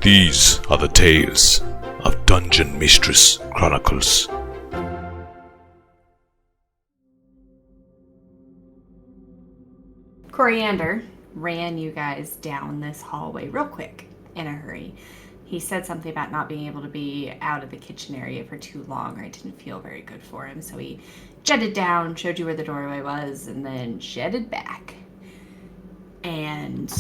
These are the tales of Dungeon Mistress Chronicles. Coriander ran you guys down this hallway real quick, in a hurry. He said something about not being able to be out of the kitchen area for too long, or it didn't feel very good for him, so he jetted down, showed you where the doorway was, and then jetted back. And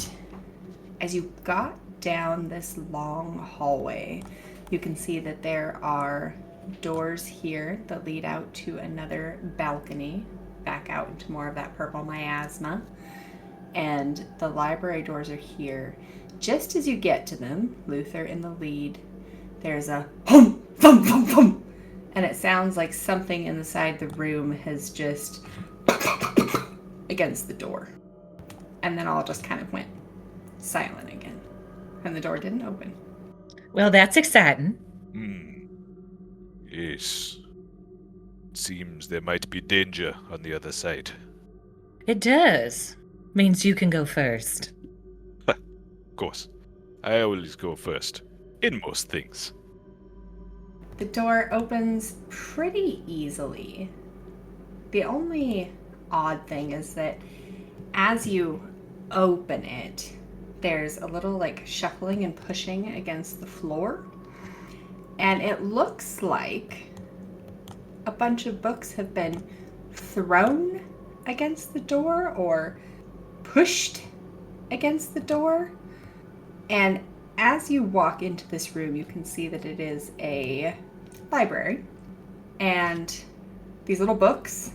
as you got down this long hallway, you can see that there are doors here that lead out to another balcony, back out into more of that purple miasma. And the library doors are here. Just as you get to them, Luther in the lead, there's a hum, thum, thum, thum. And it sounds like something inside the room has just against the door. And then all just kind of went silent again. And the door didn't open. Well, that's exciting. Yes. Seems there might be danger on the other side. It does. Means you can go first. Of course. I always go first. In most things. The door opens pretty easily. The only odd thing is that as you open it, there's a little shuffling and pushing against the floor. And it looks like a bunch of books have been thrown against the door or pushed against the door. And as you walk into this room, you can see that it is a library. And these little books,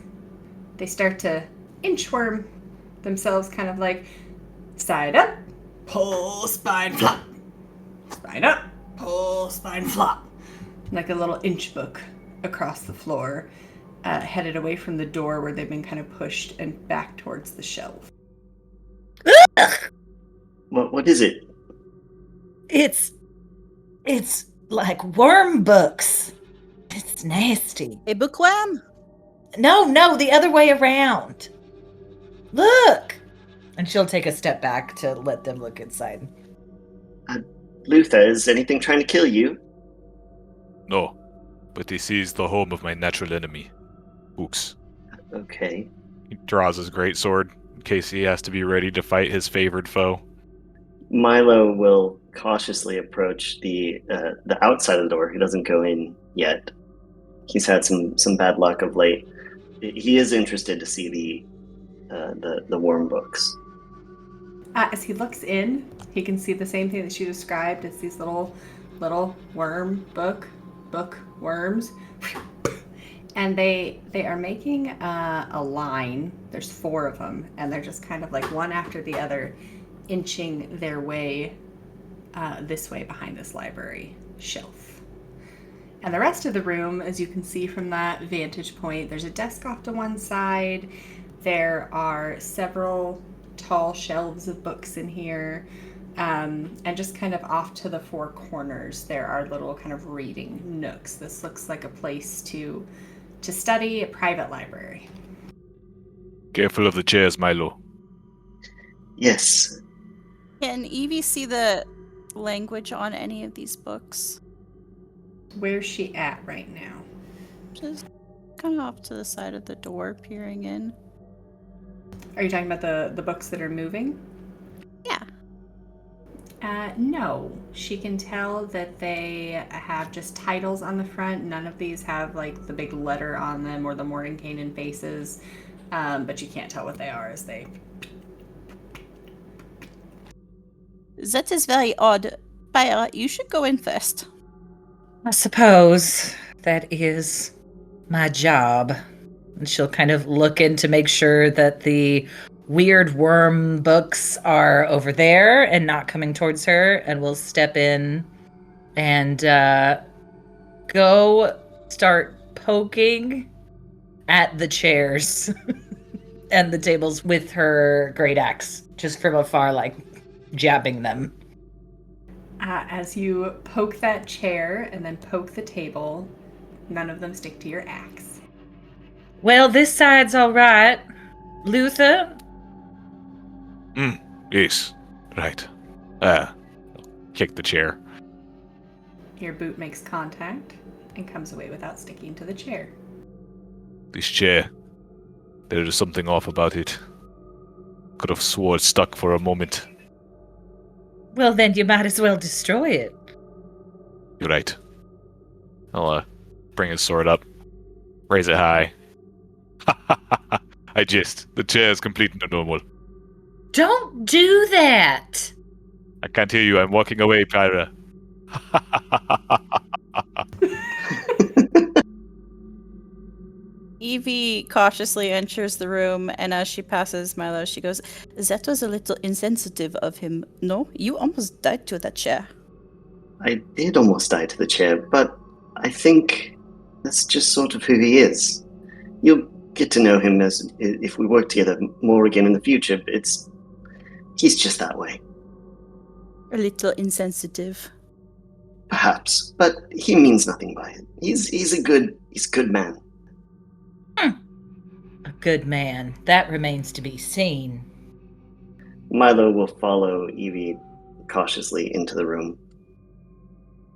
they start to inchworm themselves kind of like side up, pull, spine, flop. Spine up, pull, spine, flop. Like a little inch book across the floor, headed away from the door where they've been kind of pushed and back towards the shelf. What is it? It's like worm books. It's nasty. A bookworm? No, the other way around. Look! And she'll take a step back to let them look inside. Luther, is anything trying to kill you? No, but this is the home of my natural enemy, books. Okay. He draws his greatsword in case he has to be ready to fight his favored foe. Milo will cautiously approach the outside of the door. He doesn't go in yet. He's had some bad luck of late. He is interested to see the worm books. As he looks in, he can see the same thing that she described as these little worm book worms. And they are making a line. There's 4 of them, and they're just kind of like one after the other, inching their way this way behind this library shelf. And the rest of the room, as you can see from that vantage point, there's a desk off to one side. There are several tall shelves of books in here. And just kind of off to the 4 corners, there are little kind of reading nooks. This looks like a place to study, a private library. Careful of the chairs, Milo. Yes. Can Yvie see the language on any of these books? Where's she at right now? Just kind of off to the side of the door, peering in. Are you talking about the books that are moving? Yeah. No. She can tell that they have just titles on the front. None of these have the big letter on them or the Mordenkainen faces. But you can't tell what they are as they... That is very odd. Pyra, you should go in first. I suppose that is my job. And she'll kind of look in to make sure that the weird worm books are over there and not coming towards her, and we'll step in and go start poking at the chairs and the tables with her great axe, just from afar, jabbing them. As you poke that chair and then poke the table, none of them stick to your axe. Well, this side's all right. Luther? Yes, right. Kick the chair. Your boot makes contact and comes away without sticking to the chair. This chair. There is something off about it. Could have swore it stuck for a moment. Well, then you might as well destroy it. You're right. I'll bring his sword up. Raise it high. I jest. The chair is completely normal. Don't do that! I can't hear you. I'm walking away, Pyra. Yvie cautiously enters the room, and as she passes Milo, she goes, "That was a little insensitive of him. No, you almost died to that chair." I did almost die to the chair, but I think that's just sort of who he is. You'll get to know him as if we work together more again in the future. He's just that way. A little insensitive. Perhaps, but he means nothing by it. He's a good man. A good man. That remains to be seen. Milo will follow Yvie cautiously into the room.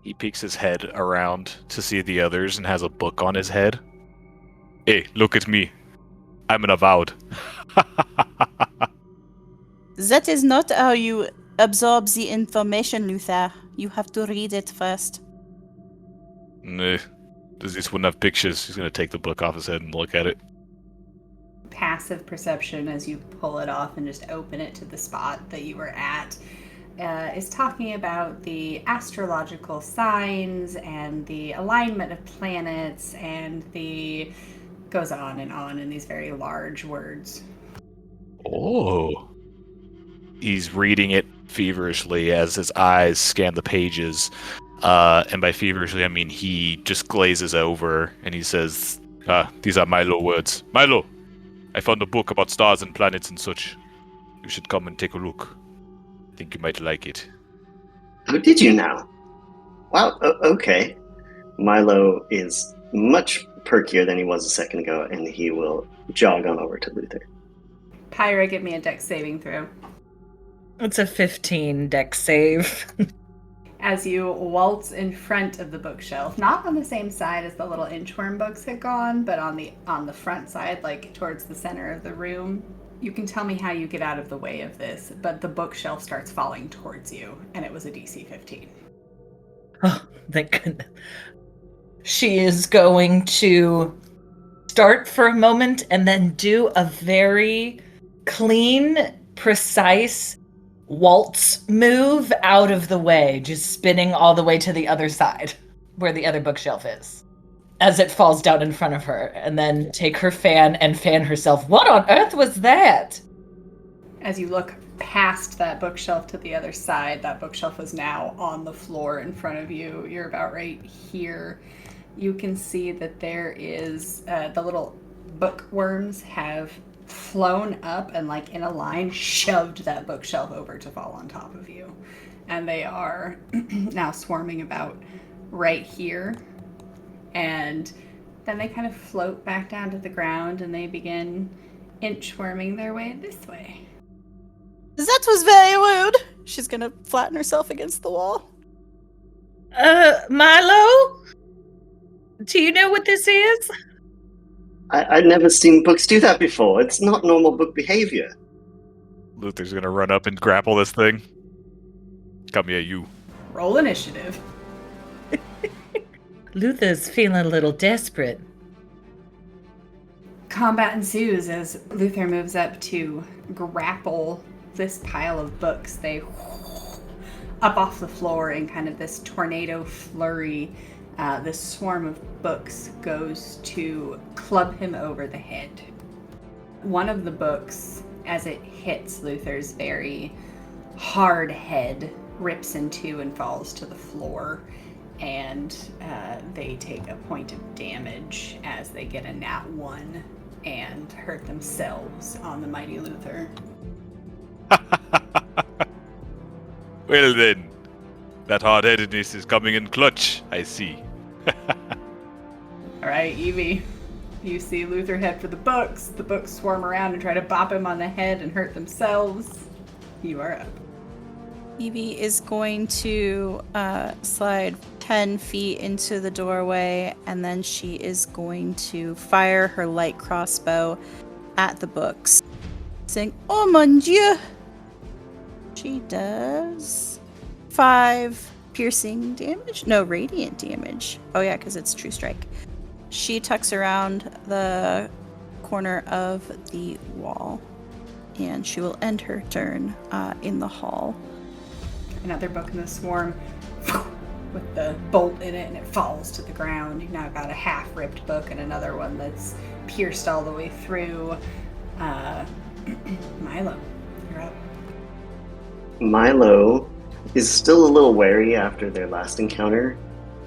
He peeks his head around to see the others and has a book on his head. Hey, look at me. I'm an avowed. That is not how you absorb the information, Luther. You have to read it first. Nah, this wouldn't have pictures. He's gonna take the book off his head and look at it. Passive perception, as you pull it off and just open it to the spot that you were at, is talking about the astrological signs and the alignment of planets and goes on in these very large words. Oh. He's reading it feverishly as his eyes scan the pages. And by feverishly, I mean he just glazes over and he says, these are Milo words. Milo, I found a book about stars and planets and such. You should come and take a look. I think you might like it. Oh, did you now? Wow, okay. Milo is much perkier than he was a second ago, and he will jog on over to Luther. Pyra, give me a dex saving throw. It's a 15 dex save. As you waltz in front of the bookshelf, not on the same side as the little inchworm books had gone, but on the front side, like towards the center of the room. You can tell me how you get out of the way of this, but the bookshelf starts falling towards you, and it was a DC 15. Oh, thank goodness. She is going to start for a moment and then do a very clean, precise waltz move out of the way, just spinning all the way to the other side where the other bookshelf is as it falls down in front of her, and then take her fan and fan herself. What on earth was that? As you look past that bookshelf to the other side, that bookshelf is now on the floor in front of you. You're about right here. You can see that there is the little bookworms have flown up and, like in a line, shoved that bookshelf over to fall on top of you. And they are now swarming about right here. And then they kind of float back down to the ground and they begin inchworming their way this way. That was very rude. She's gonna flatten herself against the wall. Milo? Do you know what this is? I'd never seen books do that before. It's not normal book behavior. Luther's gonna run up and grapple this thing. Come here, you. Roll initiative. Luther's feeling a little desperate. Combat ensues as Luther moves up to grapple this pile of books. They up off the floor in kind of this tornado flurry. This swarm of books goes to club him over the head. One of the books, as it hits Luther's very hard head, rips in two and falls to the floor. And they take a point of damage as they get a nat 1 and hurt themselves on the mighty Luther. Well then, that hard-headedness is coming in clutch, I see. Alright, Yvie, you see Luther head for the books swarm around and try to bop him on the head and hurt themselves. You are up. Yvie is going to slide 10 feet into the doorway, and then she is going to fire her light crossbow at the books, saying, "Oh mon dieu!" She does 5 piercing damage? No, radiant damage. Oh yeah, because it's true strike. She tucks around the corner of the wall, and she will end her turn in the hall. Another book in the swarm with the bolt in it, and it falls to the ground. You've now got a half-ripped book and another one that's pierced all the way through. Milo, you're up. Milo is still a little wary after their last encounter,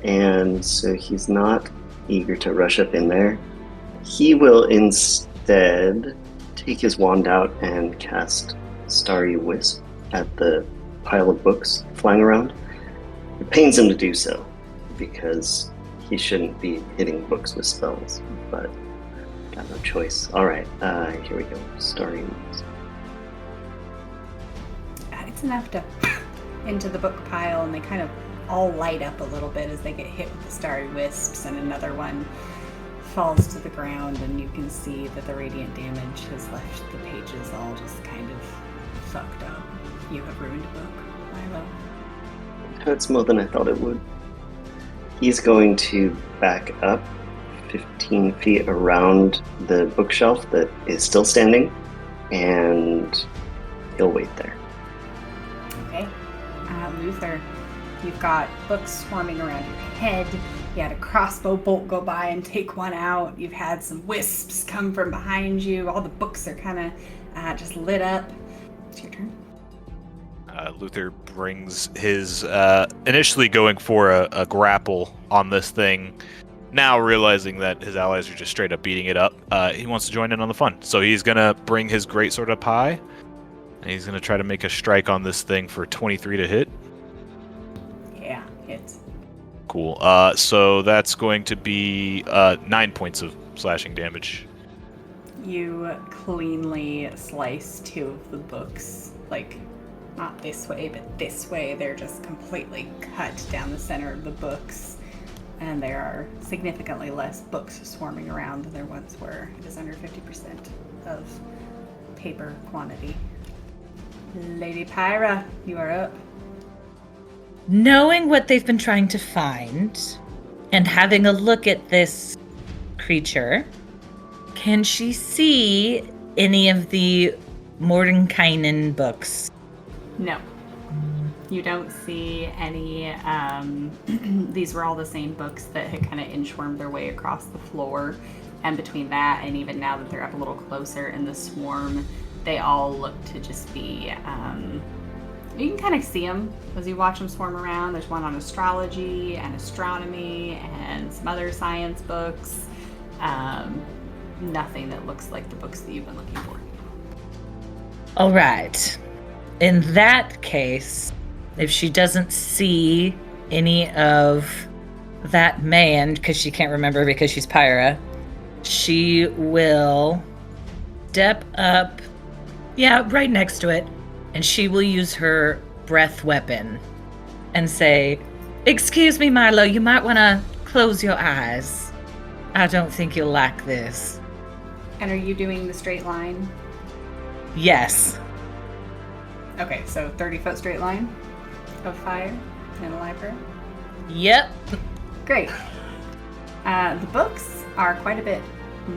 and so he's not eager to rush up in there. He will instead take his wand out and cast Starry Wisp at the pile of books flying around. It pains him to do so, because he shouldn't be hitting books with spells, but got no choice. Alright, here we go. Starry Wisp. It's enough to into the book pile, and they kind of all light up a little bit as they get hit with the starry wisps, and another one falls to the ground, and you can see that the radiant damage has left the pages all just kind of fucked up. You have ruined a book, Milo. It hurts more than I thought it would. He's going to back up 15 feet around the bookshelf that is still standing, and he'll wait there. Okay. Luther, you've got books swarming around your head. You had a crossbow bolt go by and take one out. You've had some wisps come from behind you. All the books are kind of just lit up. It's your turn. Luther brings his, initially going for a grapple on this thing, now realizing that his allies are just straight up beating it up. He wants to join in on the fun. So he's going to bring his greatsword up high, and he's going to try to make a strike on this thing for 23 to hit. Yeah, hits. Cool. So that's going to be 9 points of slashing damage. You cleanly slice 2 of the books, like, not this way, but this way. They're just completely cut down the center of the books, and there are significantly less books swarming around than there once were. It is under 50% of paper quantity. Lady Pyra, you are up. Knowing what they've been trying to find and having a look at this creature, can she see any of the Mordenkainen books? No. You don't see any, these were all the same books that had kind of inchwormed their way across the floor. And between that, and even now that they're up a little closer in the swarm, they all look to just be, you can kind of see them as you watch them swarm around. There's one on astrology and astronomy and some other science books. Nothing that looks like the books that you've been looking for. All right. In that case, if she doesn't see any of that man, because she can't remember because she's Pyra, she will step up, right next to it, and she will use her breath weapon and say, "Excuse me, Milo, you might want to close your eyes. I don't think you'll like this." And are you doing the straight line? Yes. Okay, so 30-foot straight line of fire in a library? Yep. Great. The books are quite a bit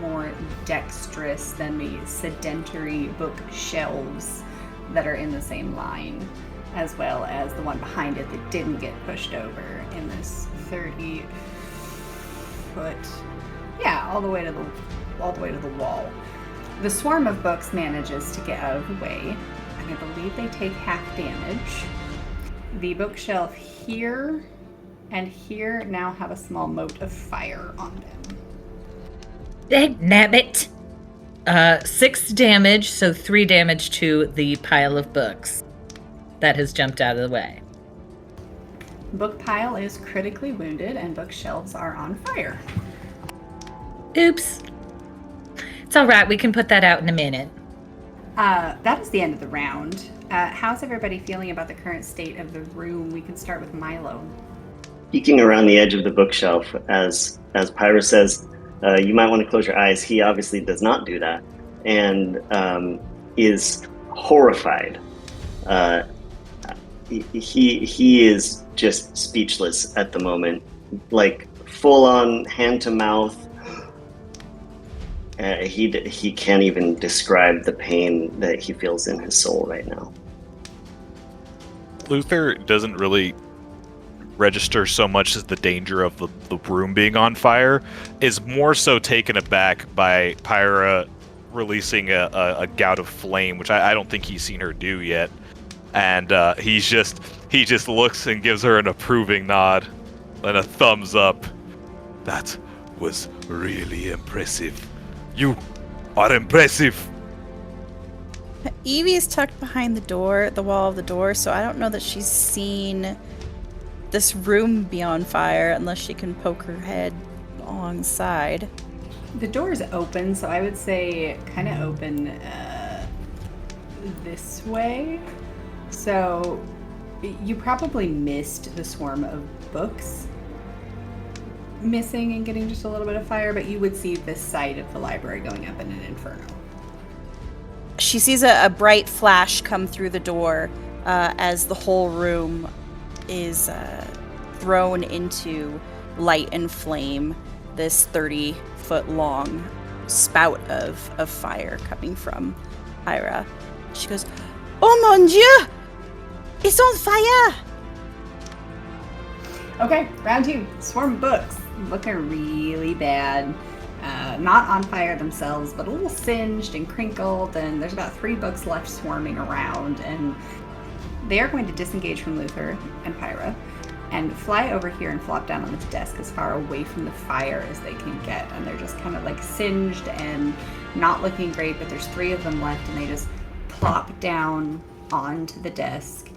more dexterous than the sedentary bookshelves that are in the same line, as well as the one behind it that didn't get pushed over in this 30-foot, all the way to the wall. The swarm of books manages to get out of the way, and I believe they take half damage. The bookshelf here and here now have a small mote of fire on them. Dagnabbit. 6 damage, so 3 damage to the pile of books that has jumped out of the way. Book pile is critically wounded, and bookshelves are on fire. Oops. It's all right. We can put that out in a minute. That is the end of the round. How's everybody feeling about the current state of the room? We can start with Milo. Peeking around the edge of the bookshelf, as Pyra says, you might want to close your eyes. He obviously does not do that, and is horrified. He is just speechless at the moment, like full on hand to mouth. He can't even describe the pain that he feels in his soul right now. Luther doesn't really register so much as the danger of the room being on fire, is more so taken aback by Pyra releasing a gout of flame, which I don't think he's seen her do yet. And he just looks and gives her an approving nod and a thumbs up. That was really impressive. You are impressive. Yvie is tucked behind the wall of the door, so I don't know that she's seen this room be on fire unless she can poke her head alongside. The door is open, so I would say kind of open this way. So you probably missed the swarm of books missing and getting just a little bit of fire, but you would see this side of the library going up in an inferno. She sees a bright flash come through the door as the whole room is thrown into light and flame, this 30-foot long spout of fire coming from Pyra. She goes, "Oh mon dieu! It's on fire!" Okay, round 2. Swarm of books. Looking really bad. Not on fire themselves, but a little singed and crinkled, and there's about 3 books left swarming around, and they are going to disengage from Luther and Pyra and fly over here and flop down on this desk as far away from the fire as they can get, and they're just kind of like singed and not looking great, but there's 3 of them left, and they just plop down onto the desk.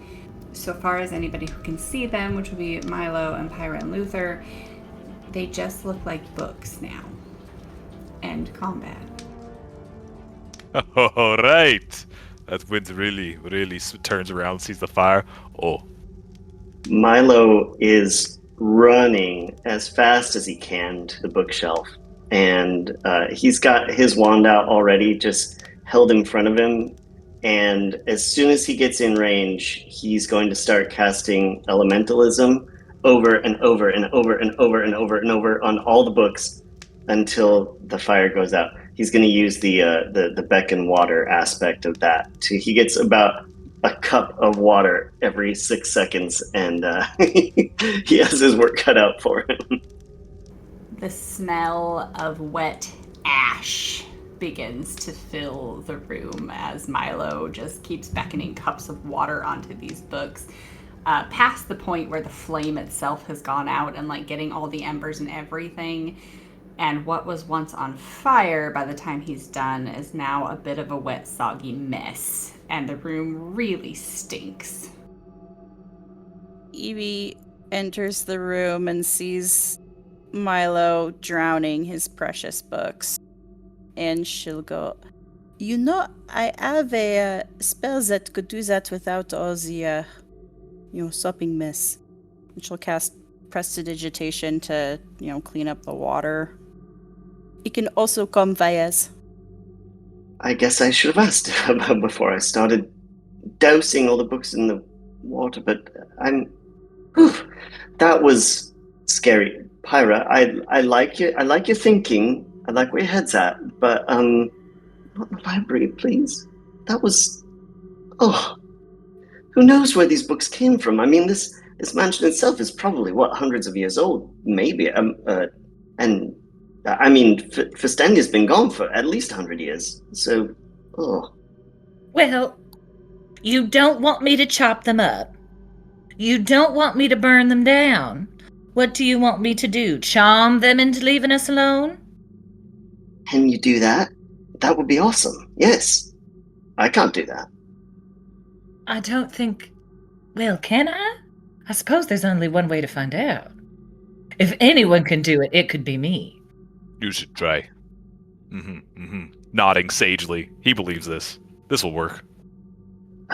So far as anybody who can see them, which will be Milo and Pyra and Luther, they just look like books now. End combat. All right. That wind really turns around, sees the fire. Oh. Milo is running as fast as he can to the bookshelf, and he's got his wand out already, just held in front of him. And as soon as he gets in range, he's going to start casting elementalism over and over and over and over and over and over on all the books until the fire goes out. He's going to use the beckon water aspect of that. He gets about a cup of water every 6 seconds, and he has his work cut out for him. The smell of wet ash begins to fill the room as Milo just keeps beckoning cups of water onto these books, past the point where the flame itself has gone out and like getting all the embers and everything. And what was once on fire, by the time he's done, is now a bit of a wet, soggy mess. And the room really stinks. Yvie enters the room and sees Milo drowning his precious books. And she'll go, "You know, I have a spell that could do that without all the, sopping mess." And she'll cast Prestidigitation to, clean up the water. It can also come vias. I guess I should have asked before I started dousing all the books in the water, but that was scary. Pyra, I like your thinking. I like where your head's at, but not the library, please. That was, who knows where these books came from? I mean, this mansion itself is probably hundreds of years old, maybe. And I mean, Festendia's been gone for at least 100 years. So, Well, you don't want me to chop them up. You don't want me to burn them down. What do you want me to do? Charm them into leaving us alone? Can you do that? That would be awesome. Yes. I can't do that. I don't think... Well, can I? I suppose there's only one way to find out. If anyone can do it, it could be me. You should try. Nodding sagely. He believes this. This will work.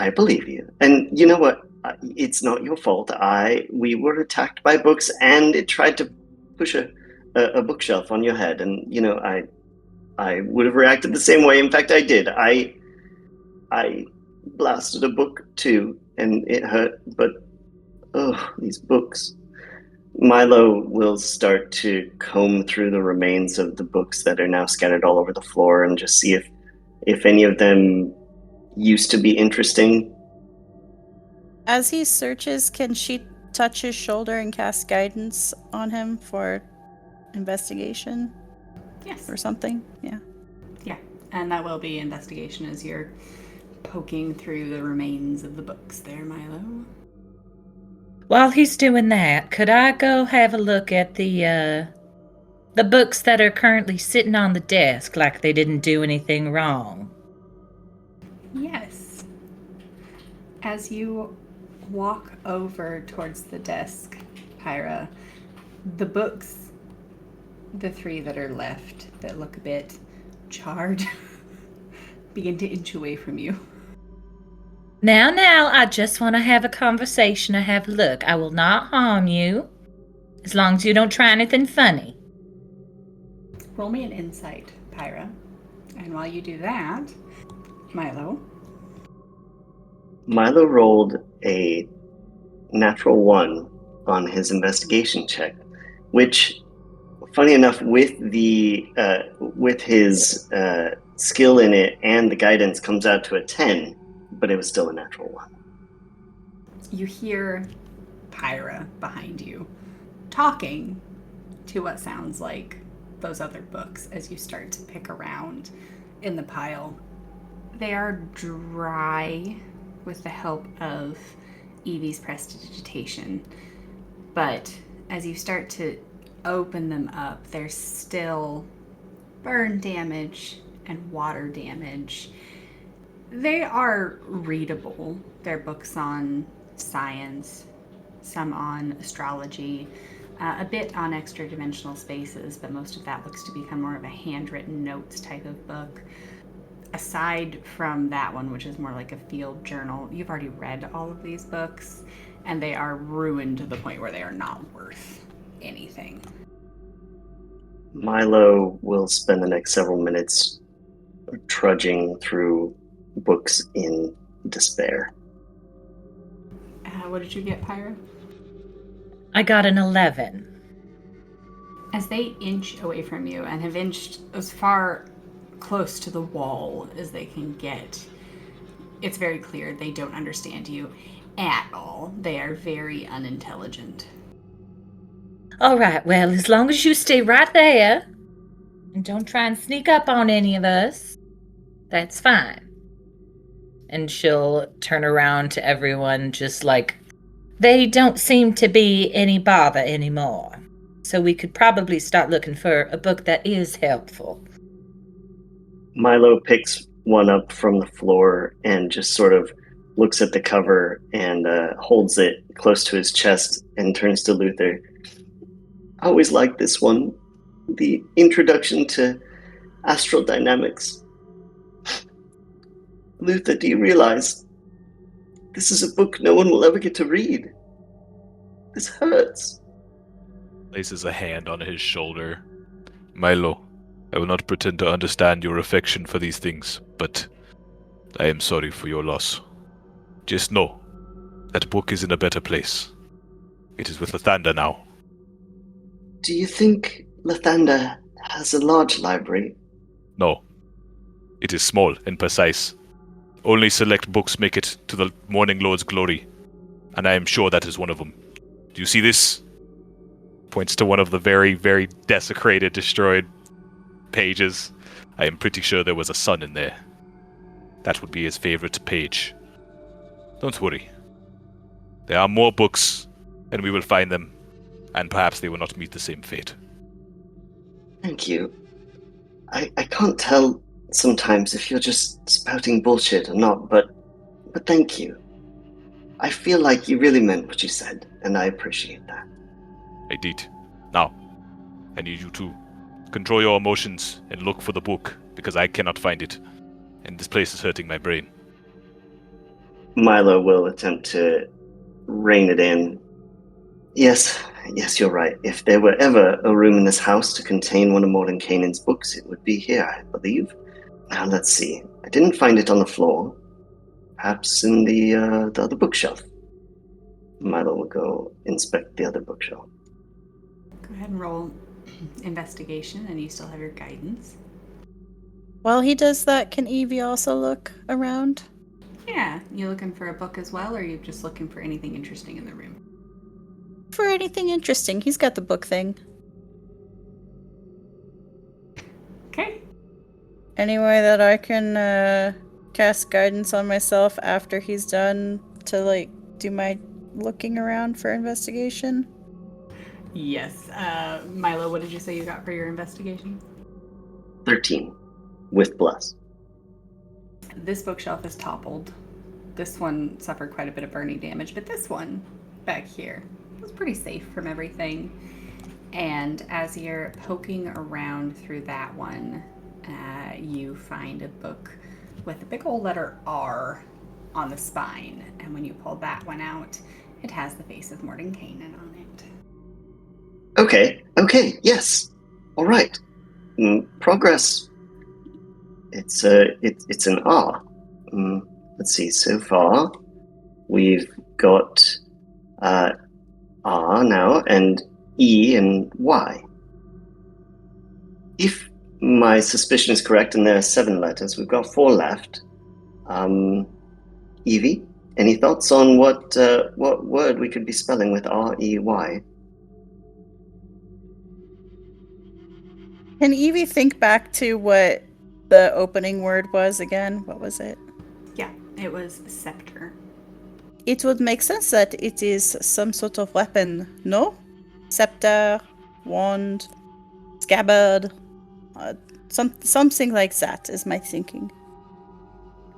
I believe you. And you know what? It's not your fault. We were attacked by books, and it tried to push a bookshelf on your head. And I would have reacted the same way. In fact, I did. I blasted a book too, and it hurt. But these books. Milo will start to comb through the remains of the books that are now scattered all over the floor, and just see if any of them used to be interesting. As he searches, can she touch his shoulder and cast guidance on him for investigation Yes. or something? Yeah. Yeah. And that will be investigation as you're poking through the remains of the books there, Milo. While he's doing that, could I go have a look at the books that are currently sitting on the desk like they didn't do anything wrong? Yes. As you walk over towards the desk, Pyra, the books, the 3 that are left that look a bit charred, begin to inch away from you. Now, I just want to have a conversation and have a look. I will not harm you, as long as you don't try anything funny. Roll me an insight, Pyra. And while you do that, Milo. Milo rolled a natural 1 on his investigation check, which, funny enough, with his skill in it and the guidance, comes out to a 10, but it was still a natural 1. You hear Pyra behind you talking to what sounds like those other books as you start to pick around in the pile. They are dry with the help of Yvie's prestidigitation, but as you start to open them up, there's still burn damage and water damage. They are readable. They're books on science, some on astrology, a bit on extra-dimensional spaces, but most of that looks to become more of a handwritten notes type of book. Aside from that one, which is more like a field journal, you've already read all of these books, and they are ruined to the point where they are not worth anything. Milo will spend the next several minutes trudging through books in despair. What did you get, Pyra? I got an 11. As they inch away from you and have inched as far close to the wall as they can get, it's very clear they don't understand you at all. They are very unintelligent. All right, well, as long as you stay right there and don't try and sneak up on any of us, that's fine. And she'll turn around to everyone just like, they don't seem to be any bother anymore. So we could probably start looking for a book that is helpful. Milo picks one up from the floor and just sort of looks at the cover and holds it close to his chest and turns to Luther. I always liked this one, the Introduction to Astral Dynamics. Luther, do you realize this is a book no one will ever get to read? This hurts. Places a hand on his shoulder. Milo, I will not pretend to understand your affection for these things, but I am sorry for your loss. Just know, that book is in a better place. It is with Lathander now. Do you think Lathander has a large library? No. It is small and precise. Only select books make it to the Morning Lord's glory, and I am sure that is one of them. Do you see this? Points to one of the very, very desecrated, destroyed pages. I am pretty sure there was a sun in there. That would be his favorite page. Don't worry. There are more books, and we will find them, and perhaps they will not meet the same fate. Thank you. I can't tell sometimes if you're just spouting bullshit or not, but thank you. I feel like you really meant what you said, and I appreciate that. I did. Now, I need you to control your emotions and look for the book, because I cannot find it, and this place is hurting my brain. Milo will attempt to rein it in. Yes, you're right. If there were ever a room in this house to contain one of Mordenkainen's books, it would be here, I believe. Now, let's see. I didn't find it on the floor. Perhaps in the other bookshelf. Milo will go inspect the other bookshelf. Go ahead and roll investigation, and you still have your guidance. While he does that, can Yvie also look around? Yeah, you looking for a book as well, or are you just looking for anything interesting in the room? For anything interesting. He's got the book thing. Okay. Any way that I can cast guidance on myself after he's done to, like, do my looking around for investigation? Yes. Milo, what did you say you got for your investigation? 13. With bless. This bookshelf is toppled. This one suffered quite a bit of burning damage, but this one back here was pretty safe from everything. And as you're poking around through that one, you find a book with a big old letter R on the spine. And when you pull that one out, it has the face of Mordenkainen on it. Okay, yes. All right. Progress. It's an R. Let's see. So far, we've got R now and E and Y. If my suspicion is correct, and there are 7 letters, we've got 4 left. Yvie, any thoughts on what word we could be spelling with R-E-Y? Can Yvie think back to what the opening word was again? What was it? Yeah, it was scepter. It would make sense that it is some sort of weapon, no? Scepter, wand, scabbard, something like that is my thinking.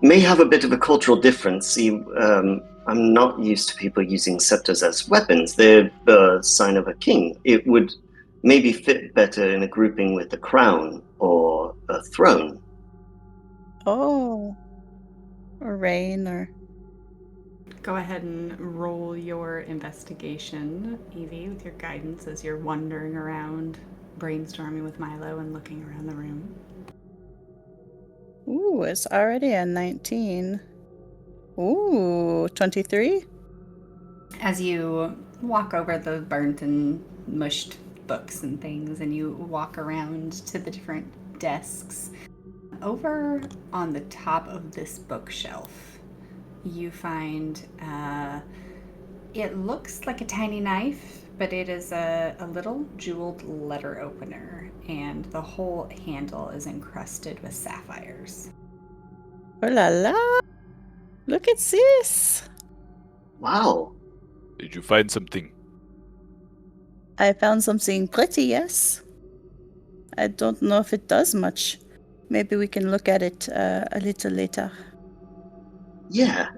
May have a bit of a cultural difference. See, I'm not used to people using scepters as weapons. They're the sign of a king. It would maybe fit better in a grouping with a crown or a throne. Oh. Or rain, or... Go ahead and roll your investigation, Yvie, with your guidance as you're wandering around, brainstorming with Milo and looking around the room. Ooh, it's already a 19. Ooh, 23? As you walk over the burnt and mushed books and things, and you walk around to the different desks, over on the top of this bookshelf, you find it looks like a tiny knife, but it is a little jeweled letter opener, and the whole handle is encrusted with sapphires. Oh la la! Look at this! Wow. Did you find something? I found something pretty, yes. I don't know if it does much. Maybe we can look at it a little later. Yeah,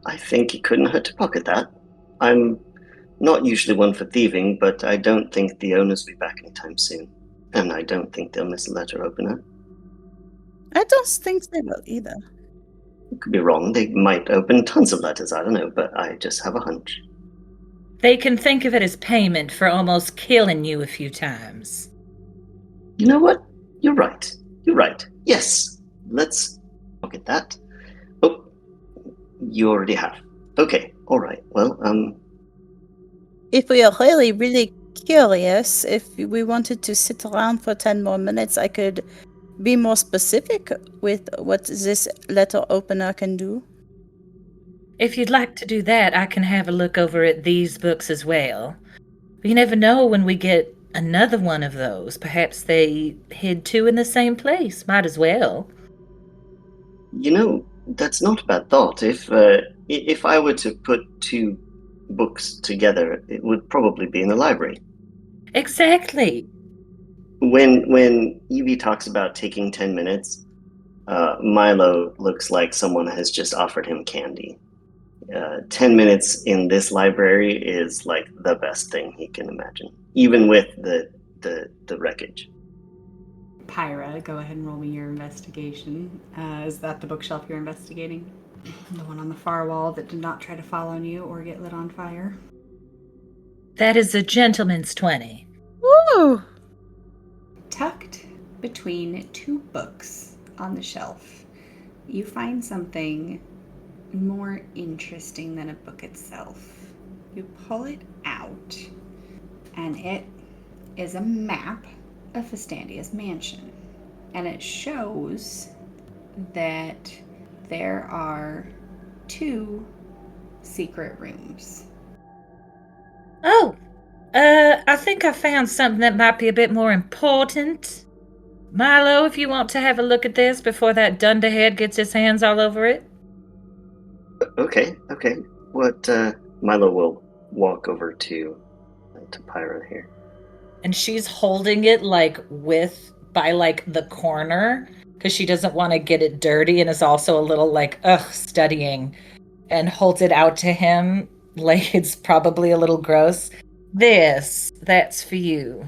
I think it couldn't hurt to pocket that. I'm not usually one for thieving, but I don't think the owners will be back anytime soon. And I don't think they'll miss a letter opener. I don't think they will either. Could be wrong. They might open tons of letters, I don't know, but I just have a hunch. They can think of it as payment for almost killing you a few times. You know what? You're right. Yes. Let's look at that. Oh, you already have. Okay, all right. Well, If we are really, really curious, if we wanted to sit around for 10 more minutes, I could be more specific with what this letter opener can do. If you'd like to do that, I can have a look over at these books as well. You never know when we get another one of those. Perhaps they hid 2 in the same place. Might as well. that's not a bad thought. If I were to put 2 books together, it would probably be in the library. Exactly. When Yvie talks about taking 10 minutes, Milo looks like someone has just offered him candy. 10 minutes in this library is like the best thing he can imagine, even with the wreckage. Pyra, go ahead and roll me your investigation. Is that the bookshelf you're investigating? The one on the far wall that did not try to fall on you or get lit on fire. That is a gentleman's 20. Woo! Tucked between two books on the shelf, you find something more interesting than a book itself. You pull it out, and it is a map of Festandia's mansion. And it shows that there are 2 secret rooms. Oh, I think I found something that might be a bit more important. Milo, if you want to have a look at this before that dunderhead gets his hands all over it. Okay. What? Milo will walk over to Pyra here. And she's holding it by the corner because she doesn't want to get it dirty and is also a little studying, and holds it out to him like it's probably a little gross. That's for you.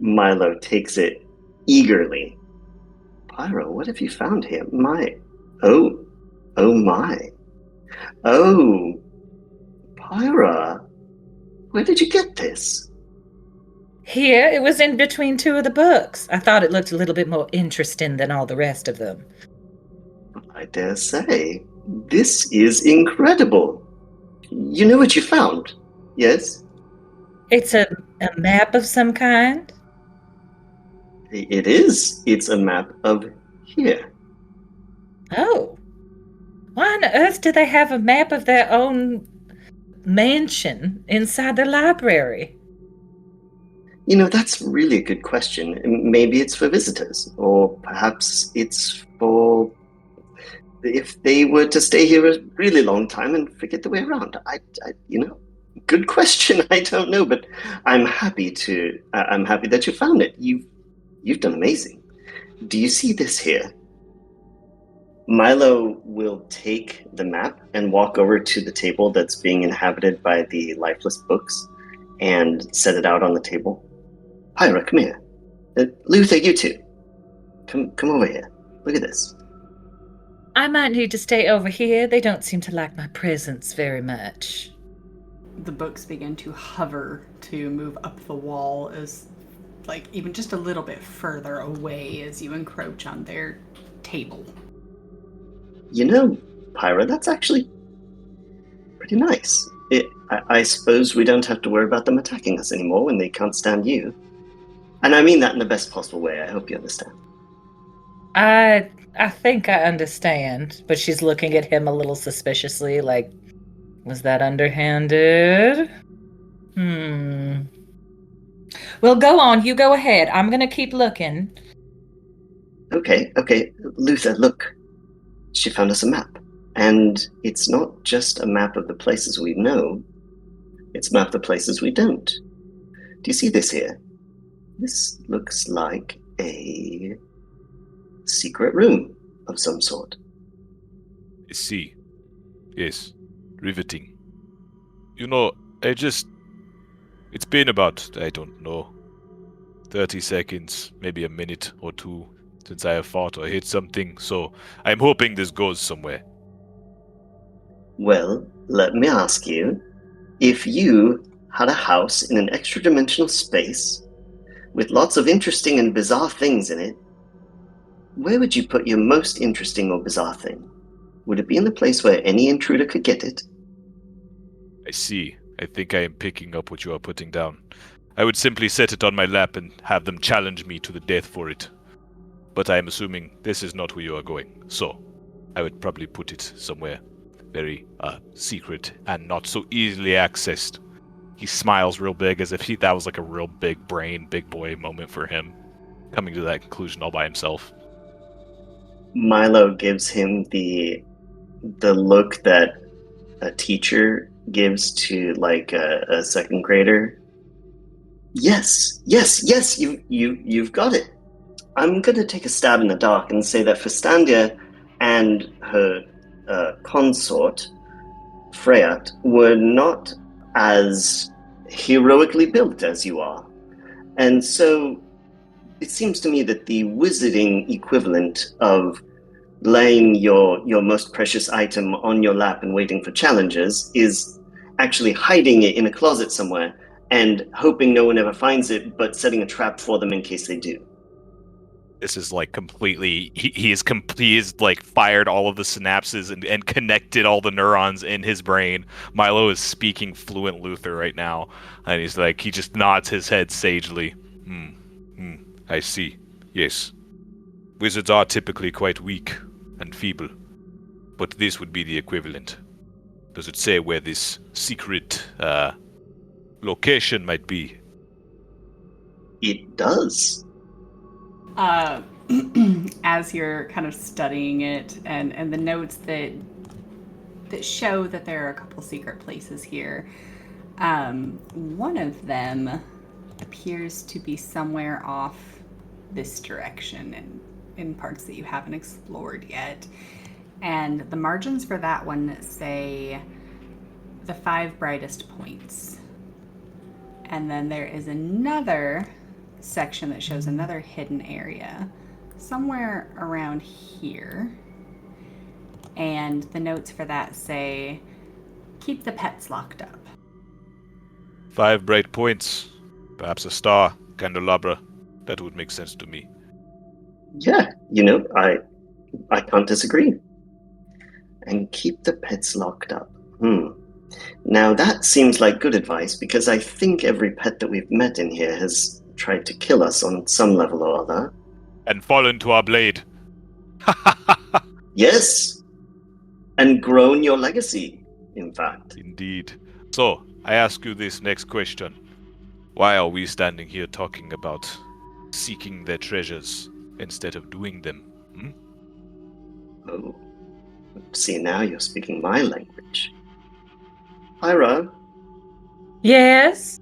Milo takes it eagerly. Pyra, what have you found here? Oh my. Oh, Pyra, where did you get this? Here, it was in between 2 of the books. I thought it looked a little bit more interesting than all the rest of them. I dare say, this is incredible. You know what you found, yes? It's a map of some kind? It is. It's a map of here. Oh. Why on earth do they have a map of their own mansion inside the library? You know, that's really a good question. Maybe it's for visitors, or perhaps it's for if they were to stay here a really long time and forget the way around. Good question. I don't know, but I'm happy that you found it. You've done amazing. Do you see this here? Milo will take the map and walk over to the table that's being inhabited by the lifeless books and set it out on the table. Pyra, come here. Luther, you two. Come over here. Look at this. I might need to stay over here. They don't seem to like my presence very much. The books begin to hover to move up the wall as, even just a little bit further away as you encroach on their table. You know, Pyra, that's actually pretty nice. I suppose we don't have to worry about them attacking us anymore when they can't stand you. And I mean that in the best possible way. I hope you understand. I think I understand, but she's looking at him a little suspiciously, like, was that underhanded? Well, go on. You go ahead. I'm going to keep looking. Okay. Luther, look. She found us a map. And it's not just a map of the places we know. It's a map of the places we don't. Do you see this here? This looks like a secret room of some sort. I see. Yes. Riveting. You know, it's been about, I don't know, 30 seconds, maybe a minute or 2 since I have fought or hit something, so I'm hoping this goes somewhere. Well, let me ask you, if you had a house in an extra-dimensional space with lots of interesting and bizarre things in it, where would you put your most interesting or bizarre thing? Would it be in the place where any intruder could get it? I see. I think I am picking up what you are putting down. I would simply set it on my lap and have them challenge me to the death for it. But I am assuming this is not where you are going, so I would probably put it somewhere very secret and not so easily accessed. He smiles real big as if that was like a real big brain, big boy moment for him, coming to that conclusion all by himself. Milo gives him the look that a teacher gives to a second grader. Yes, you've got it. I'm going to take a stab in the dark and say that Festandia and her consort, Freyat, were not as heroically built as you are. And so it seems to me that the wizarding equivalent of laying your most precious item on your lap and waiting for challenges is actually hiding it in a closet somewhere and hoping no one ever finds it, but setting a trap for them in case they do. This is like completely. He is like fired all of the synapses and connected all the neurons in his brain. Milo is speaking fluent Luther right now, and he's like, he just nods his head sagely. I see. Yes, wizards are typically quite weak and feeble, but this would be the equivalent. Does it say where this secret location might be? It does. As you're kind of studying it, and the notes that show that there are a couple secret places here, one of them appears to be somewhere off this direction and in parts that you haven't explored yet. And the margins for that one say the 5 brightest points. And then there is another section that shows another hidden area somewhere around here. And the notes for that say, keep the pets locked up. 5 bright points. Perhaps a star, candelabra. That would make sense to me. Yeah, I can't disagree. And keep the pets locked up. Now that seems like good advice, because I think every pet that we've met in here has tried to kill us on some level or other. And fall into our blade. Yes. And grown your legacy, in fact. Indeed. So, I ask you this next question. Why are we standing here talking about seeking their treasures instead of doing them? Oh. See, now you're speaking my language. Pyra, Yes?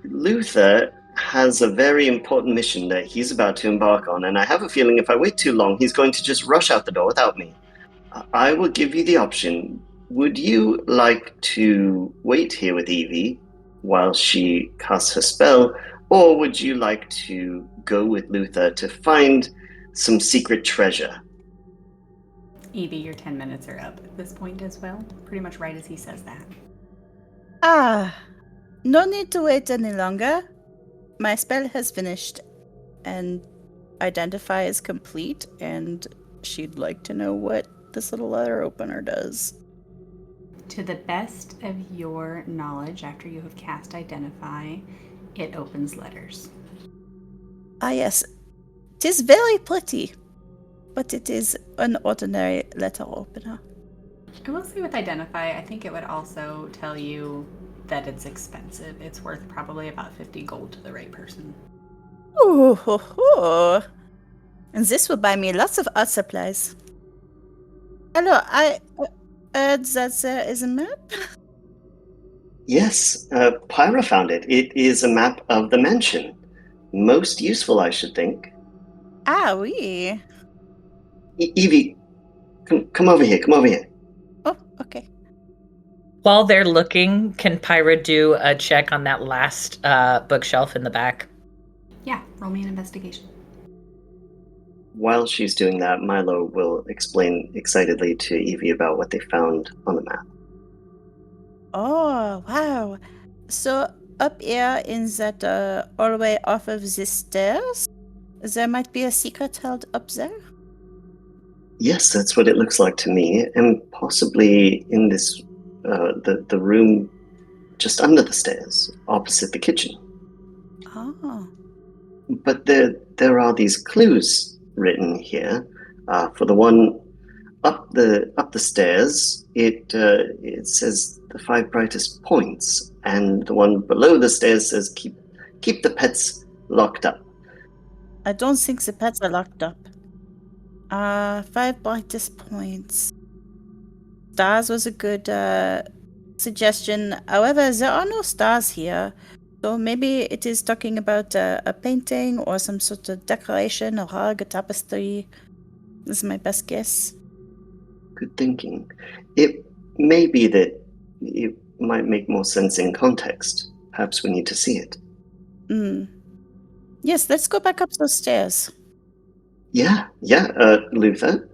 Luther has a very important mission that he's about to embark on, and I have a feeling if I wait too long, he's going to just rush out the door without me. I will give you the option. Would you like to wait here with Yvie while she casts her spell, or would you like to go with Luther to find some secret treasure? Yvie, your 10 minutes are up at this point as well. Pretty much right as he says that. No need to wait any longer. My spell has finished, and identify is complete, and she'd like to know what this little letter opener does. To the best of your knowledge, after you have cast Identify, it opens letters. Yes. 'Tis very pretty, but it is an ordinary letter opener. I will say with Identify, I think it would also tell you that it's expensive. It's worth probably about 50 gold to the right person. Ooh, ho, ho. And this will buy me lots of art supplies. Hello, I heard that there is a map? Yes, Pyra found it. It is a map of the mansion. Most useful, I should think. Oui. Yvie, come over here, come over here. Oh, okay. While they're looking, can Pyra do a check on that last bookshelf in the back? Yeah, roll me an investigation. While she's doing that, Milo will explain excitedly to Yvie about what they found on the map. Oh, wow. So up here in that hallway off of the stairs, there might be a secret held up there? Yes, that's what it looks like to me, and possibly in this, the room just under the stairs, opposite the kitchen. Oh. But there are these clues written here. For the one up the stairs, it says the 5 brightest points, and the one below the stairs says keep the pets locked up. I don't think the pets are locked up. 5 brightest points. Stars was a good suggestion. However, there are no stars here. So maybe it is talking about a painting or some sort of decoration, a rug, a tapestry. This is my best guess. Good thinking. It may be that it might make more sense in context. Perhaps we need to see it. Yes, let's go back up those stairs. Yeah, Luther.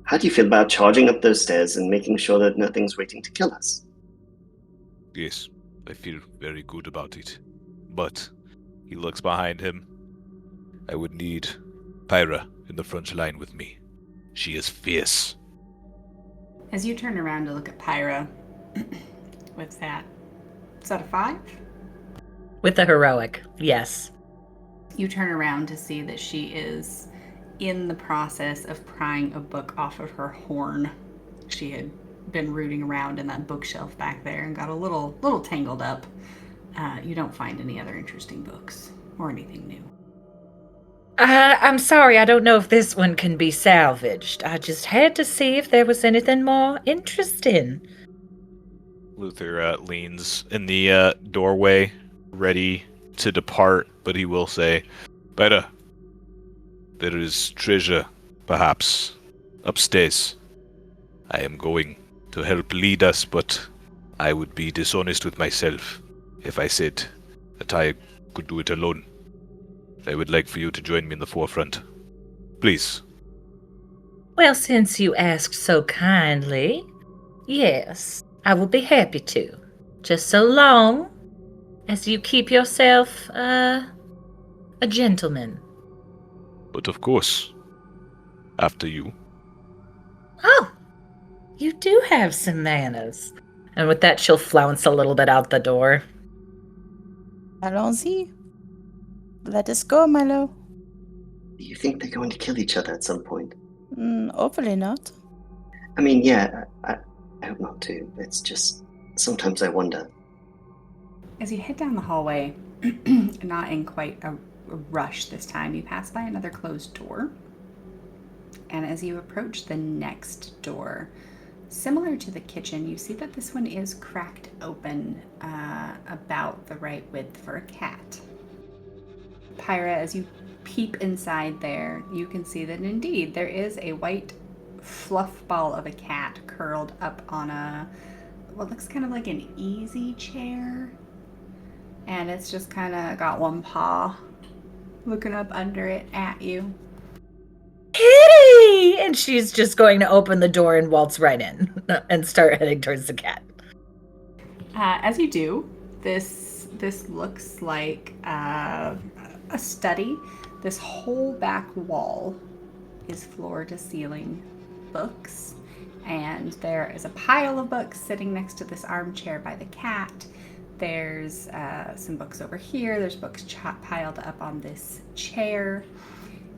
How do you feel about charging up those stairs and making sure that nothing's waiting to kill us? Yes, I feel very good about it. But he looks behind him. I would need Pyra in the front line with me. She is fierce. As you turn around to look at Pyra, what's that? Is that a 5? With the heroic, yes. You turn around to see that she is in the process of prying a book off of her horn. She had been rooting around in that bookshelf back there and got a little tangled up. You don't find any other interesting books or anything new. I'm sorry, I don't know if this one can be salvaged. I just had to see if there was anything more interesting. Luther leans in the doorway, ready to depart, but he will say, Pyra, there is treasure, perhaps, upstairs. I am going to help lead us, but I would be dishonest with myself if I said that I could do it alone. I would like for you to join me in the forefront. Please. Well, since you asked so kindly, yes, I will be happy to. Just so long as you keep yourself, a gentleman. But of course, after you. Oh, you do have some manners. And with that, she'll flounce a little bit out the door. Allons-y. Let us go, Milo. Do you think they're going to kill each other at some point? Hopefully not. I mean, yeah, I hope not too. It's just, sometimes I wonder. As you head down the hallway, not in quite a rush this time, you pass by another closed door. And as you approach the next door, similar to the kitchen, you see that this one is cracked open about the right width for a cat. Pyra, as you peep inside there, you can see that indeed there is a white fluff ball of a cat curled up on what looks kind of like an easy chair. And it's just kind of got one paw looking up under it at you. Kitty! And she's just going to open the door and waltz right in and start heading towards the cat. As you do, this looks like a study. This whole back wall is floor to ceiling books, and there is a pile of books sitting next to this armchair by the cat. There's some books over here. There's books piled up on this chair,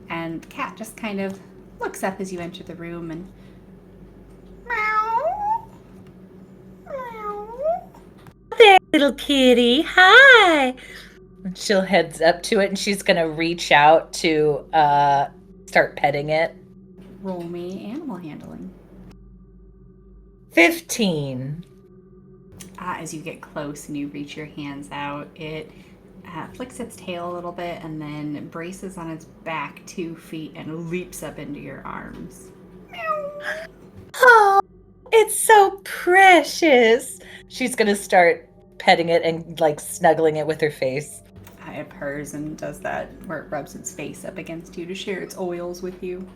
and the cat just kind of looks up as you enter the room and meow, meow. There, little kitty. Hi. And she'll head up to it, and she's going to reach out to start petting it. Roll me animal handling. 15. As you get close and you reach your hands out, it flicks its tail a little bit and then braces on its back 2 feet and leaps up into your arms. Oh, it's so precious. She's going to start petting it and like snuggling it with her face. It purrs and does that where it rubs its face up against you to share its oils with you.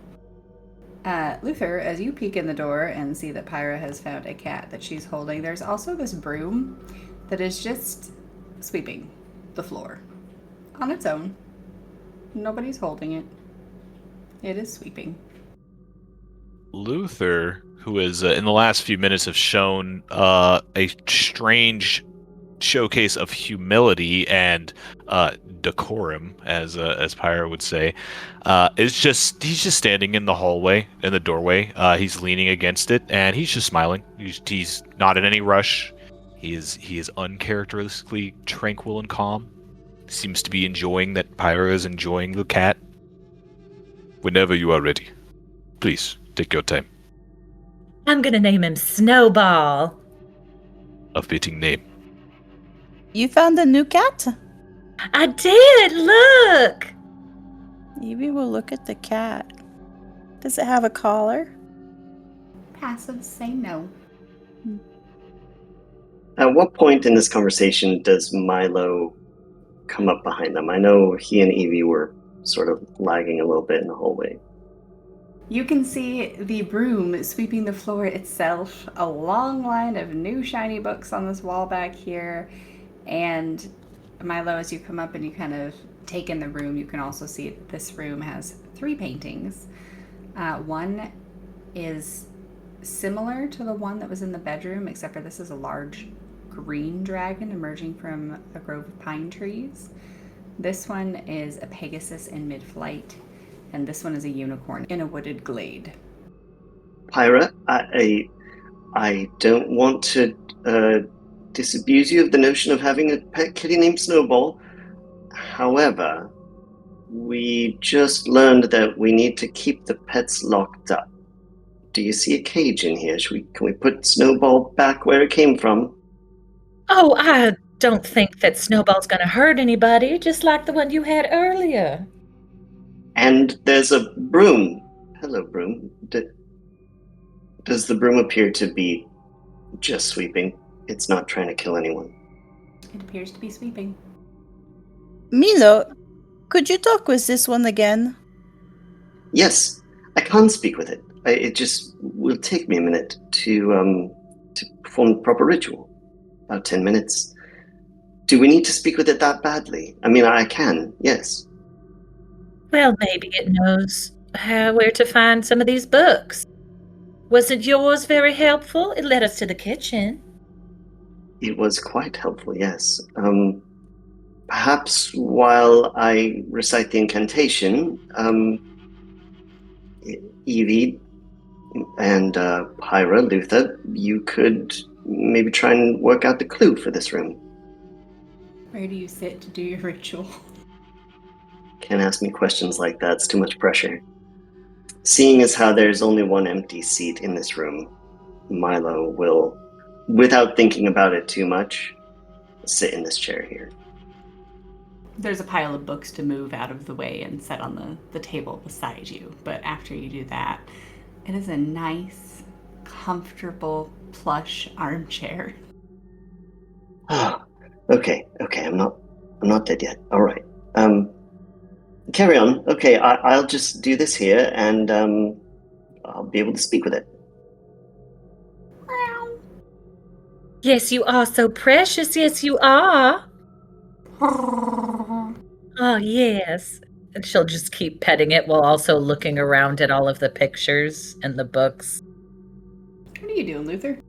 Luther, as you peek in the door and see that Pyra has found a cat that she's holding, there's also this broom that is just sweeping the floor on its own. Nobody's holding it. It is sweeping. Luther, who is in the last few minutes have shown a strange showcase of humility and decorum, as Pyra would say, he's just standing in the hallway, in the doorway. He's leaning against it, and he's just smiling. He's not in any rush. He is uncharacteristically tranquil and calm. Seems to be enjoying that Pyra is enjoying the cat. Whenever you are ready, please take your time. I'm gonna name him Snowball. A fitting name. You found a new cat? I did, look! Yvie will look at the cat. Does it have a collar? Passives say no. At what point in this conversation does Milo come up behind them? I know he and Yvie were sort of lagging a little bit in the hallway. You can see the broom sweeping the floor itself, a long line of new shiny books on this wall back here, and Milo, as you come up and you kind of take in the room, you can also see this room has 3 paintings. One is similar to the one that was in the bedroom, except for this is a large green dragon emerging from a grove of pine trees. This one is a Pegasus in mid-flight, and this one is a unicorn in a wooded glade. Pyra, I don't want to disabuse you of the notion of having a pet kitty named Snowball. However, we just learned that we need to keep the pets locked up. Do you see a cage in here? Can we put Snowball back where it came from? Oh, I don't think that Snowball's gonna hurt anybody, just like the one you had earlier. And there's a broom. Hello, broom. Does the broom appear to be just sweeping? It's not trying to kill anyone. It appears to be sweeping. Milo, could you talk with this one again? Yes, I can speak with it. It just will take me a minute to perform the proper ritual. About 10 minutes. Do we need to speak with it that badly? I mean, I can, yes. Well, maybe it knows where to find some of these books. Wasn't yours very helpful? It led us to the kitchen. It was quite helpful, yes. Perhaps while I recite the incantation, Yvie and Pyra, Luther, you could maybe try and work out the clue for this room. Where do you sit to do your ritual? Can't ask me questions like that, it's too much pressure. Seeing as how there's only one empty seat in this room, Milo will, without thinking about it too much, sit in this chair here. There's a pile of books to move out of the way and set on the table beside you. But after you do that, it is a nice, comfortable, plush armchair. Okay, I'm not dead yet. All right. Carry on. Okay, I'll just do this here, and I'll be able to speak with it. Yes, you are so precious. Yes, you are. Oh, yes. And she'll just keep petting it while also looking around at all of the pictures and the books. What are you doing, Luther?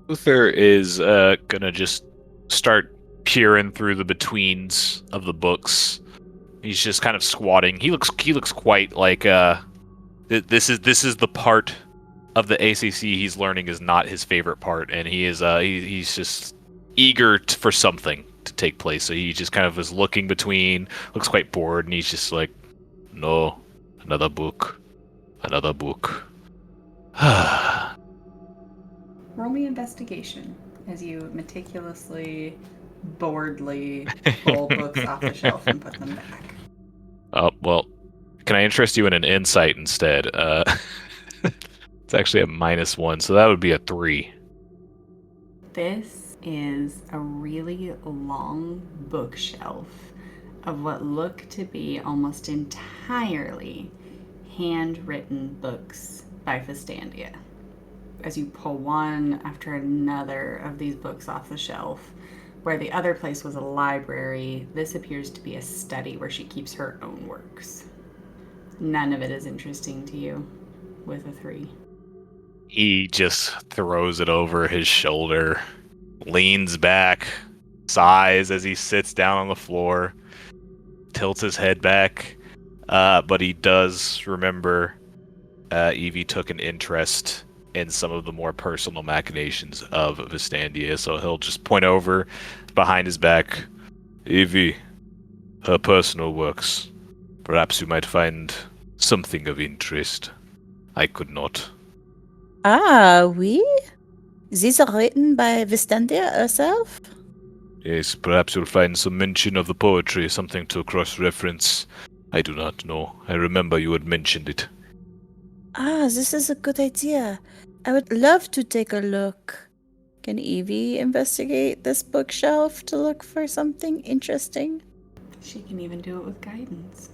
Luther is gonna just start peering through the betweens of the books. He's just kind of squatting. He looks quite like this is the part of the ACC he's learning is not his favorite part, and he's just eager for something to take place. So he just kind of is looking between, looks quite bored, and he's just like, no, another book. Roll me investigation as you meticulously, boredly pull books off the shelf and put them back. Oh, well, can I interest you in an insight instead? It's actually a -1, so that would be a 3. This is a really long bookshelf of what look to be almost entirely handwritten books by Festandia. As you pull one after another of these books off the shelf, where the other place was a library, this appears to be a study where she keeps her own works. None of it is interesting to you with a 3. He just throws it over his shoulder, leans back, sighs as he sits down on the floor, tilts his head back, but he does remember Yvie took an interest in some of the more personal machinations of Festandia, so he'll just point over behind his back. Yvie, her personal works. Perhaps you might find something of interest. I could not. Ah, oui? These are written by Festandia herself? Yes, perhaps you'll find some mention of the poetry, something to cross-reference. I do not know. I remember you had mentioned it. Ah, this is a good idea. I would love to take a look. Can Yvie investigate this bookshelf to look for something interesting? She can even do it with guidance.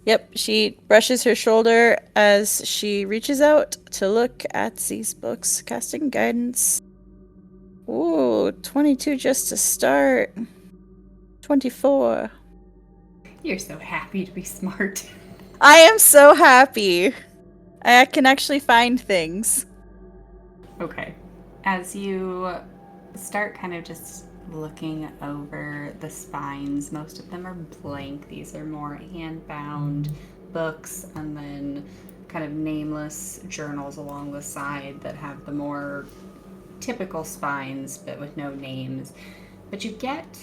Yep, she brushes her shoulder as she reaches out to look at these books, casting guidance. Ooh, 22 just to start. 24. You're so happy to be smart. I am so happy. I can actually find things. Okay. As you start kind of just looking over the spines, most of them are blank. These are more hand-bound books and then kind of nameless journals along the side that have the more typical spines but with no names. But you get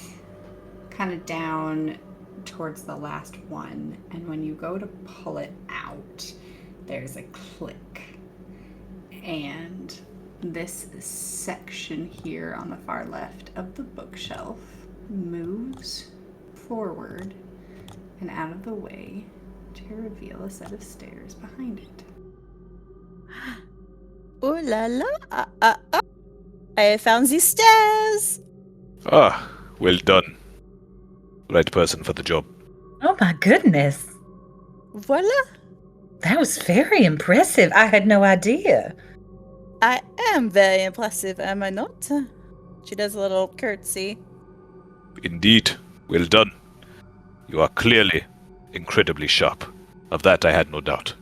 kind of down towards the last one, and when you go to pull it out, there's a click. And this section here on the far left of the bookshelf moves forward and out of the way to reveal a set of stairs behind it. Ooh la la! I found these stairs! Ah, well done. Right person for the job. Oh my goodness. Voila! That was very impressive. I had no idea. I am very impressive, am I not? She does a little curtsy. Indeed, well done. You are clearly incredibly sharp. Of that I had no doubt.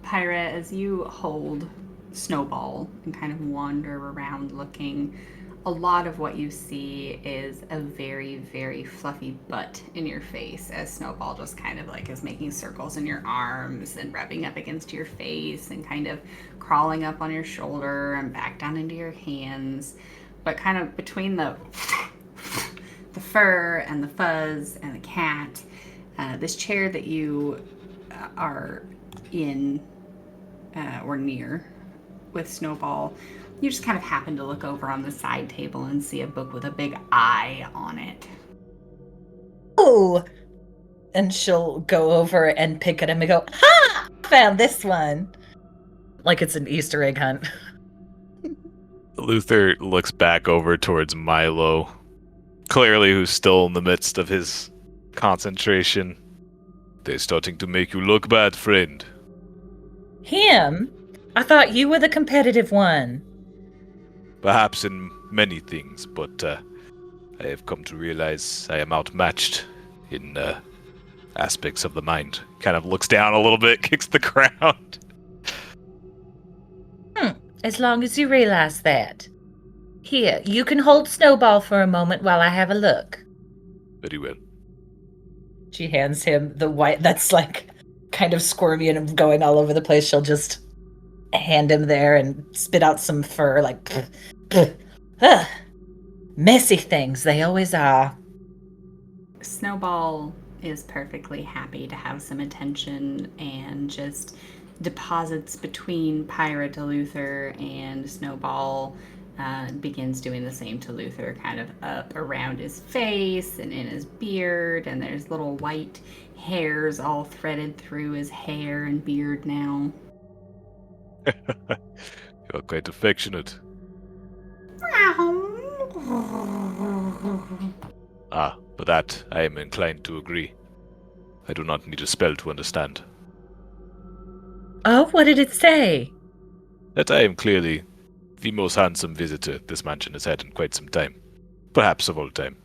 Pyra, as you hold Snowball and kind of wander around looking, a lot of what you see is a very, very fluffy butt in your face as Snowball just kind of like is making circles in your arms and rubbing up against your face and kind of crawling up on your shoulder and back down into your hands. But kind of between the fur and the fuzz and the cat, this chair that you are in or near with Snowball, you just kind of happen to look over on the side table and see a book with a big eye on it. Oh! And she'll go over and pick it up and go, ha! Found this one. Like it's an Easter egg hunt. Luther looks back over towards Milo, clearly who's still in the midst of his concentration. They're starting to make you look bad, friend. Him? I thought you were the competitive one. Perhaps in many things, but I have come to realize I am outmatched in aspects of the mind. Kind of looks down a little bit, kicks the ground. As long as you realize that. Here, you can hold Snowball for a moment while I have a look. Very well. She hands him the white that's like kind of squirmy and going all over the place. She'll just hand him there and spit out some fur like messy things, they always are. Snowball is perfectly happy to have some attention and just deposits between Pyra to Luther, and Snowball begins doing the same to Luther, kind of up around his face and in his beard, and there's little white hairs all threaded through his hair and beard now. You're quite affectionate. Ah, but that I am inclined to agree. I do not need a spell to understand. Oh, what did it say? That I am clearly the most handsome visitor this mansion has had in quite some time. Perhaps of all time.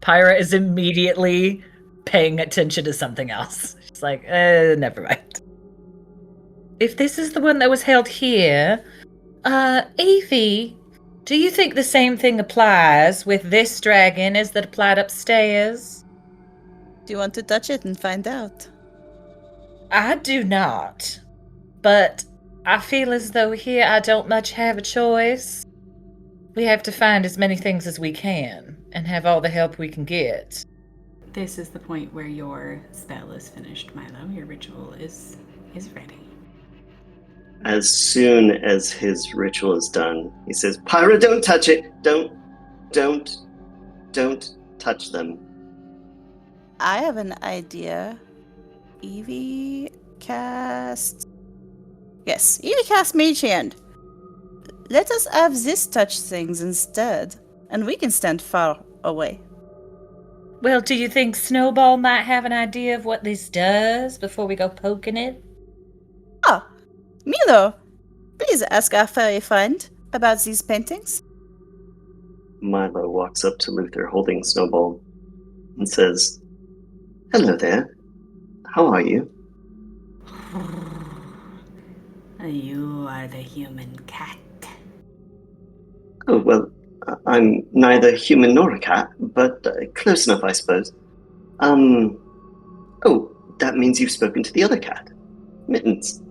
Pyra is immediately paying attention to something else. She's like, never mind. If this is the one that was held here, Yvie, do you think the same thing applies with this dragon as that applied upstairs? Do you want to touch it and find out? I do not, but I feel as though here I don't much have a choice. We have to find as many things as we can and have all the help we can get. This is the point where your spell is finished, Milo. Your ritual is ready. As soon as his ritual is done, he says, Pyra, don't touch it. Don't touch them. I have an idea. Yvie cast... Yes, Yvie cast Mage Hand. Let us have this touch things instead, and we can stand far away. Well, do you think Snowball might have an idea of what this does before we go poking it? Ah, Milo, please ask our furry friend about these paintings. Milo walks up to Luther holding Snowball and says, "Hello there. How are you?" You are the human cat. "Oh, well, I'm neither human nor a cat, but close enough, I suppose. Oh, that means you've spoken to the other cat, Mittens."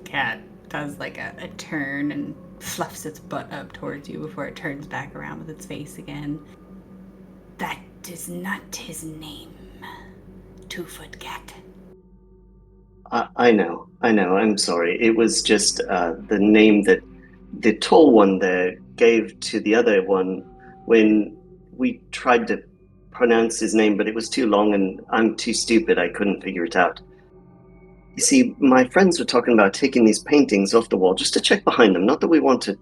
Cat does like a turn and fluffs its butt up towards you before it turns back around with its face again. That is not his name, 2-foot cat. I know, I'm sorry. It was just the name that the tall one there gave to the other one when we tried to pronounce his name, but it was too long and I'm too stupid. I couldn't figure it out. You see, my friends were talking about taking these paintings off the wall just to check behind them. Not that we want to,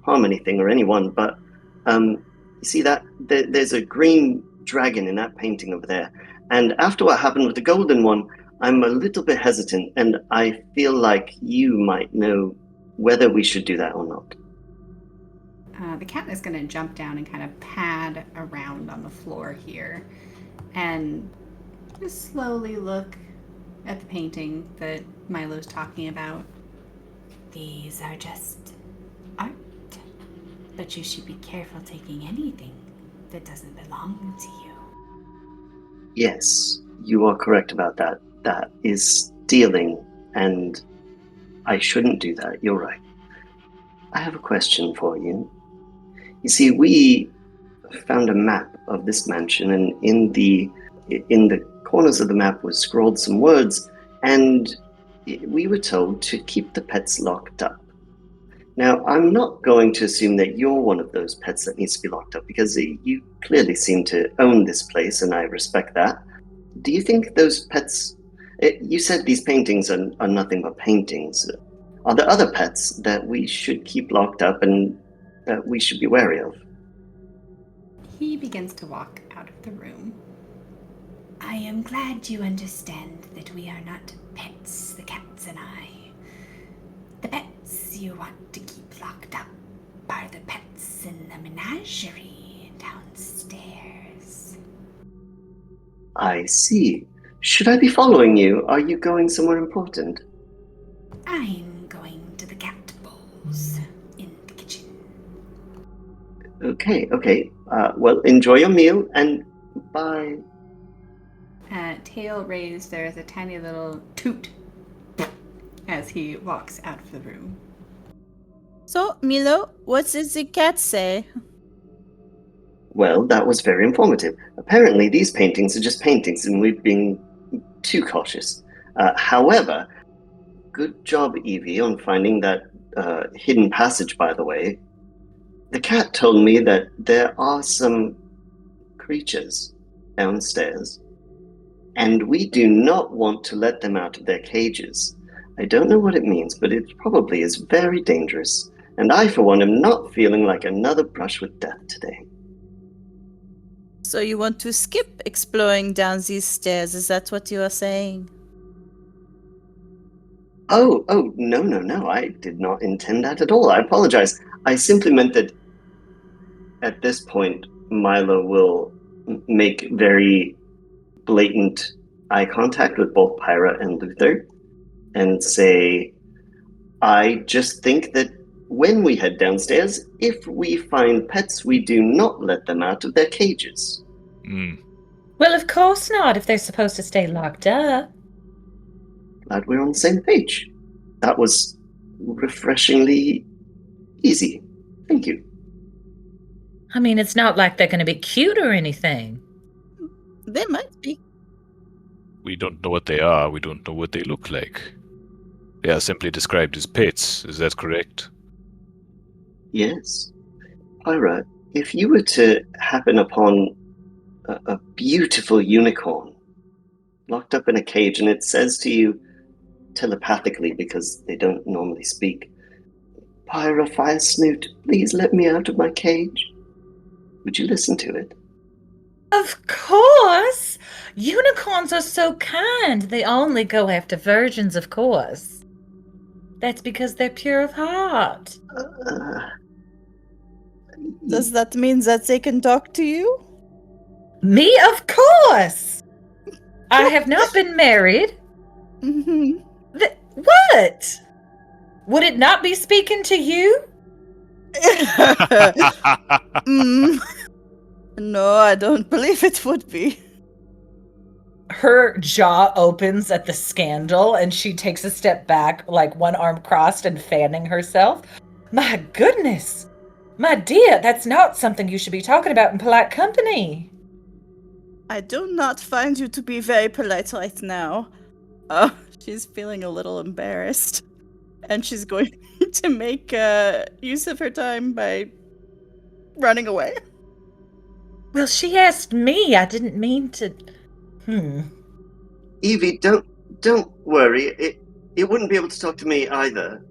harm anything or anyone, but you see that there's a green dragon in that painting over there. And after what happened with the golden one, I'm a little bit hesitant, and I feel like you might know whether we should do that or not. The cat is going to jump down and kind of pad around on the floor here and just slowly look at the painting that Milo's talking about. These are just art, but you should be careful taking anything that doesn't belong to you. Yes, you are correct about that. That is stealing, and I shouldn't do that. You're right. I have a question for you. You see, we found a map of this mansion, and in the corners of the map was scrawled some words, and we were told to keep the pets locked up. Now, I'm not going to assume that you're one of those pets that needs to be locked up, because you clearly seem to own this place, and I respect that. Do you think those pets... You said these paintings are nothing but paintings. Are there other pets that we should keep locked up and that we should be wary of? He begins to walk out of the room. I am glad you understand that we are not pets, the cats and I. The pets you want to keep locked up are the pets in the menagerie downstairs. I see. Should I be following you? Are you going somewhere important? I'm going to the cat bowls in the kitchen. Okay. Well, enjoy your meal, and bye. Tail raised, there is a tiny little toot as he walks out of the room. So, Milo, what did the cat say? Well, that was very informative. Apparently, these paintings are just paintings, and we've been too cautious. However, good job, Yvie, on finding that hidden passage, by the way. The cat told me that there are some creatures downstairs, and we do not want to let them out of their cages. I don't know what it means, but it probably is very dangerous, and I, for one, am not feeling like another brush with death today. So you want to skip exploring down these stairs, is that what you are saying? Oh, no, I did not intend that at all. I apologize. I simply meant that at this point, Milo will make very blatant eye contact with both Pyra and Luther and say, I just think that when we head downstairs, if we find pets, we do not let them out of their cages. Well, of course not, if they're supposed to stay locked up. Glad we're on the same page. That was refreshingly easy. Thank you. I mean, it's not like they're going to be cute or anything. They might be. We don't know what they are. We don't know what they look like. They are simply described as pets. Is that correct? Yes. Pyra, if you were to happen upon a beautiful unicorn locked up in a cage, and it says to you telepathically, because they don't normally speak, Pyra Fire Snoot, please let me out of my cage. Would you listen to it? Of course! Unicorns are so kind. They only go after virgins, of course. That's because they're pure of heart. Uh, Does that mean that they can talk to you? Me, of course! I have not been married. Mm-hmm. What? Would it not be speaking to you? No, I don't believe it would be. Her jaw opens at the scandal and she takes a step back, like one arm crossed and fanning herself. My goodness! My dear, that's not something you should be talking about in polite company. I do not find you to be very polite right now. She's feeling a little embarrassed. And she's going to make use of her time by running away. Well, she asked me. I didn't mean to. Yvie, don't worry. It wouldn't be able to talk to me either.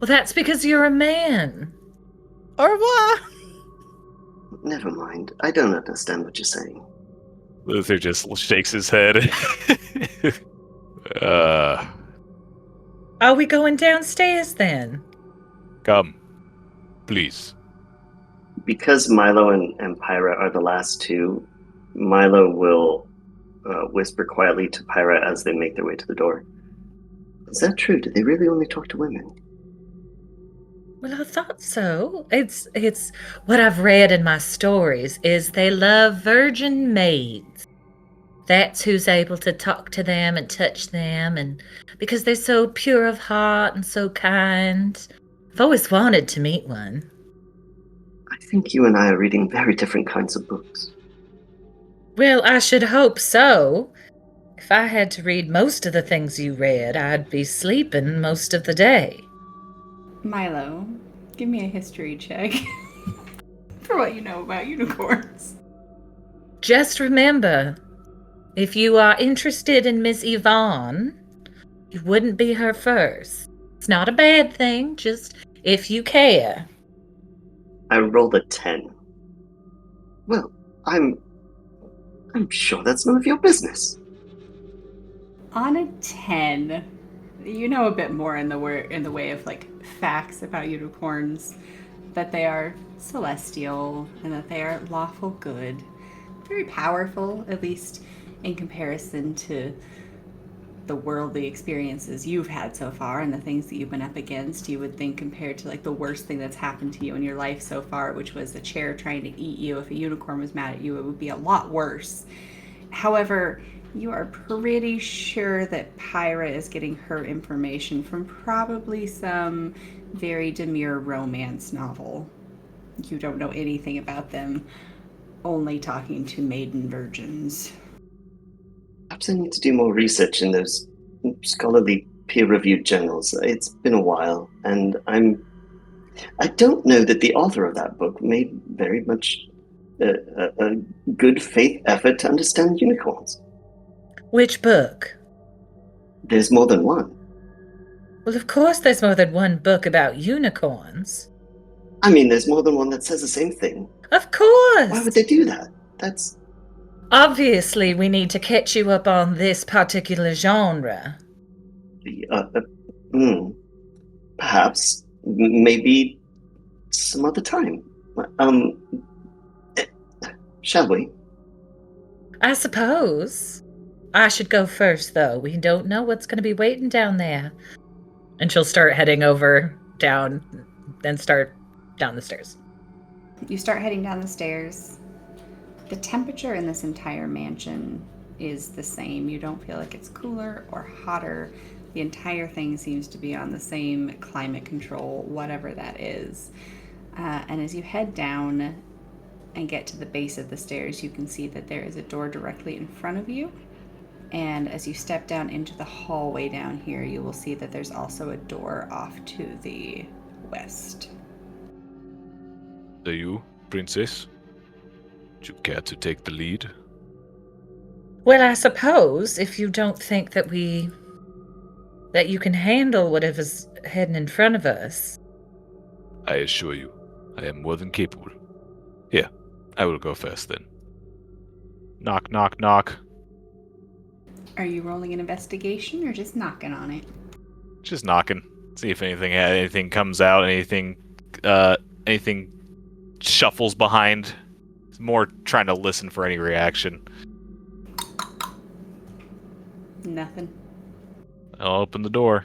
Well, that's because you're a man. Au revoir! Never mind. I don't understand what you're saying. Luther just shakes his head. Are we going downstairs then? Come, please. Because Milo and Pyra are the last two, Milo will whisper quietly to Pyra as they make their way to the door. Is that true? Do they really only talk to women? Well, I thought so. It's what I've read in my stories is they love virgin maids. That's who's able to talk to them and touch them, and because they're so pure of heart and so kind. I've always wanted to meet one. I think you and I are reading very different kinds of books. Well, I should hope so. If I had to read most of the things you read, I'd be sleeping most of the day. Milo, give me a history check for what you know about unicorns. Just remember, if you are interested in Miss Yvonne, you wouldn't be her first. It's not a bad thing, just if you care. I rolled a 10. Well, I'm sure that's none of your business. On a 10, you know a bit more in the way of like facts about unicorns, that they are celestial and that they are lawful good, very powerful, at least in comparison to the worldly experiences you've had so far and the things that you've been up against. You would think compared to like the worst thing that's happened to you in your life so far, which was a chair trying to eat you, if a unicorn was mad at you, it would be a lot worse. However, you are pretty sure that Pyra is getting her information from probably some very demure romance novel. You don't know anything about them, only talking to maiden virgins. Perhaps I need to do more research in those scholarly peer-reviewed journals. It's been a while, and I don't know that the author of that book made very much a good faith effort to understand unicorns. Which book? There's more than one. Well, of course there's more than one book about unicorns. I mean, there's more than one that says the same thing. Of course! Why would they do that? That's... Obviously, we need to catch you up on this particular genre. Perhaps. Maybe some other time. Shall we? I suppose. I should go first, though. We don't know what's going to be waiting down there. And she'll start heading down the stairs. You start heading down the stairs. The temperature in this entire mansion is the same. You don't feel like it's cooler or hotter. The entire thing seems to be on the same climate control, whatever that is. And as you head down and get to the base of the stairs, you can see that there is a door directly in front of you. And as you step down into the hallway down here, you will see that there's also a door off to the west. Are you, princess? Would you care to take the lead? Well, I suppose if you don't think that you can handle whatever's heading in front of us. I assure you, I am more than capable. Here, I will go first then. Knock, knock, knock. Are you rolling an investigation or just knocking on it? Just knocking. See if anything comes out, anything shuffles behind. It's more trying to listen for any reaction. Nothing. I'll open the door.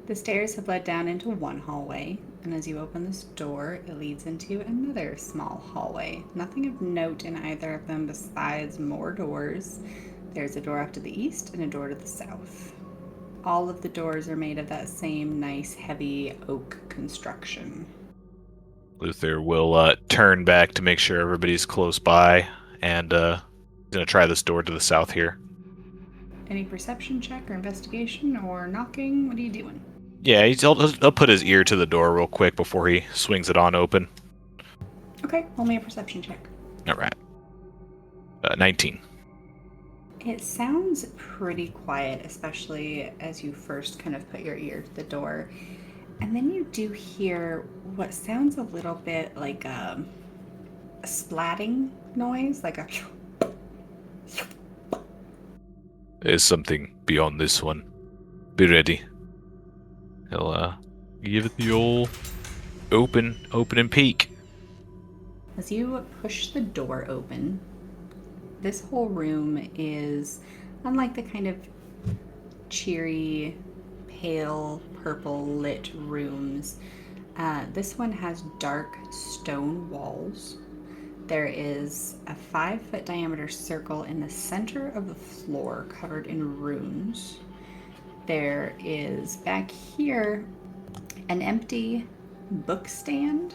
The stairs have led down into one hallway, and as you open this door, it leads into another small hallway. Nothing of note in either of them besides more doors. There's a door off to the east and a door to the south. All of the doors are made of that same nice, heavy oak construction. Luther will turn back to make sure everybody's close by, and he's gonna try this door to the south here. Any perception check or investigation or knocking? What are you doing? Yeah, he'll put his ear to the door real quick before he swings it on open. Okay, roll me a perception check. All right. 19. It sounds pretty quiet, especially as you first kind of put your ear to the door. And then you do hear what sounds a little bit like a splatting noise, like a... There's something beyond this one. Be ready. He'll give it the old open and peek. As you push the door open, this whole room is unlike the kind of cheery, pale, purple lit rooms. This one has dark stone walls. There is a 5-foot diameter circle in the center of the floor covered in runes. There is back here an empty book stand,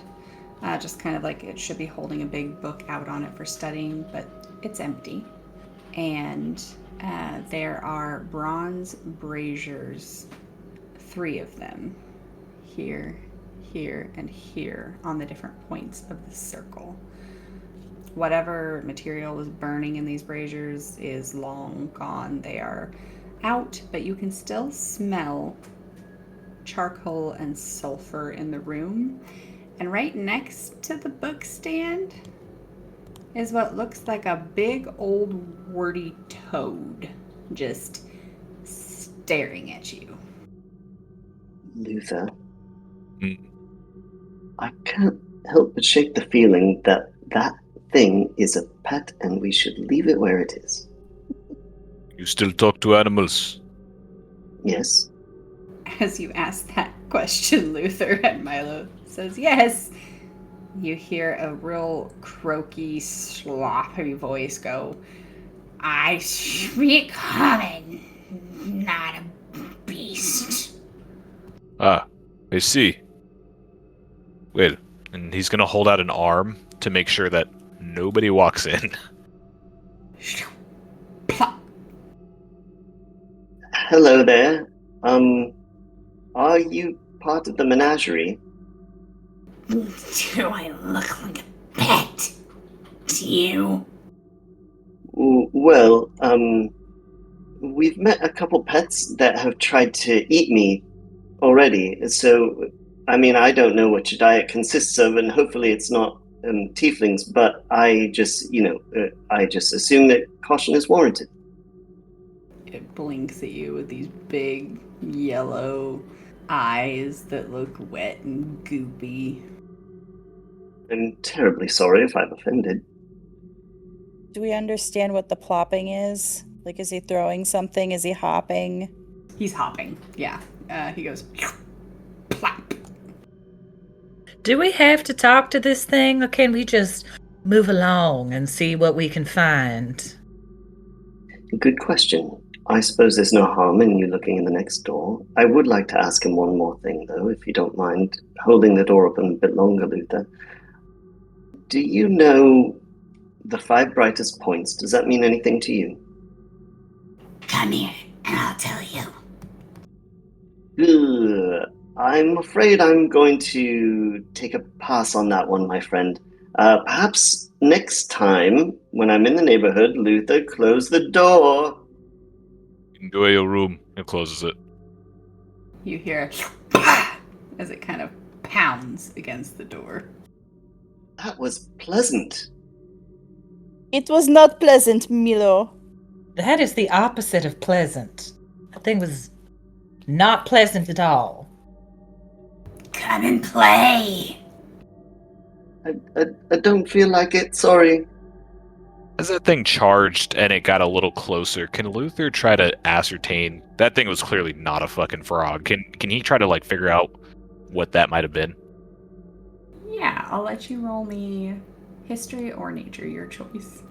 just kind of like it should be holding a big book out on it for studying, but it's empty. And there are bronze braziers, 3 of them, here, here, and here on the different points of the circle. Whatever material was burning in these braziers is long gone. They are out, but you can still smell charcoal and sulfur in the room. And right next to the book stand is what looks like a big old warty toad just staring at you. Luther, Mm. I can't help but shake the feeling that that thing is a pet and we should leave it where it is. You still talk to animals? Yes. As you ask that question, Luther, and Milo says yes, you hear a real croaky, sloppy voice go, "I speak common, not a beast." Ah, I see. Well, and he's gonna hold out an arm to make sure that nobody walks in. Plop. Hello there. Are you part of the Menagerie? Do I look like a pet? Do you? Well, we've met a couple pets that have tried to eat me already, so, I mean, I don't know what your diet consists of, and hopefully it's not tieflings, but I just assume that caution is warranted. It blinks at you with these big yellow eyes that look wet and goopy. I'm terribly sorry if I've offended. Do we understand what the plopping is? Like, is he throwing something? Is he hopping? He's hopping, yeah. He goes, plop. Do we have to talk to this thing, or can we just move along and see what we can find? Good question. I suppose there's no harm in you looking in the next door. I would like to ask him one more thing, though, if you don't mind holding the door open a bit longer, Luther. Do you know the 5 brightest points? Does that mean anything to you? Come here, and I'll tell you. Ugh, I'm afraid I'm going to take a pass on that one, my friend. Perhaps next time, when I'm in the neighborhood, Luther, close the door. Enjoy your room. And closes it. You hear as it kind of pounds against the door. That was pleasant. It was not pleasant, Milo. That is the opposite of pleasant. That thing was not pleasant at all. Come and play. I don't feel like it. Sorry. As that thing charged and it got a little closer, can Luther try to ascertain that thing was clearly not a fucking frog? Can he try to like figure out what that might have been? Yeah, I'll let you roll me history or nature, your choice.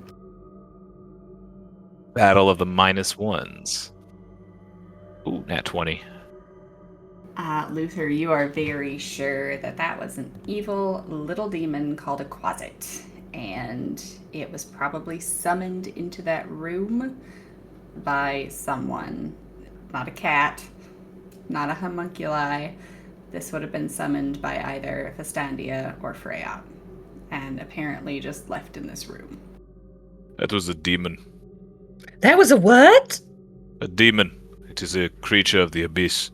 Battle of the -1s. Ooh, nat 20. Luther, you are very sure that that was an evil little demon called a Quasit, and it was probably summoned into that room by someone. Not a cat, not a homunculi. This would have been summoned by either Festandia or Freya, and apparently just left in this room. That was a demon. That was a what? A demon. It is a creature of the abyss.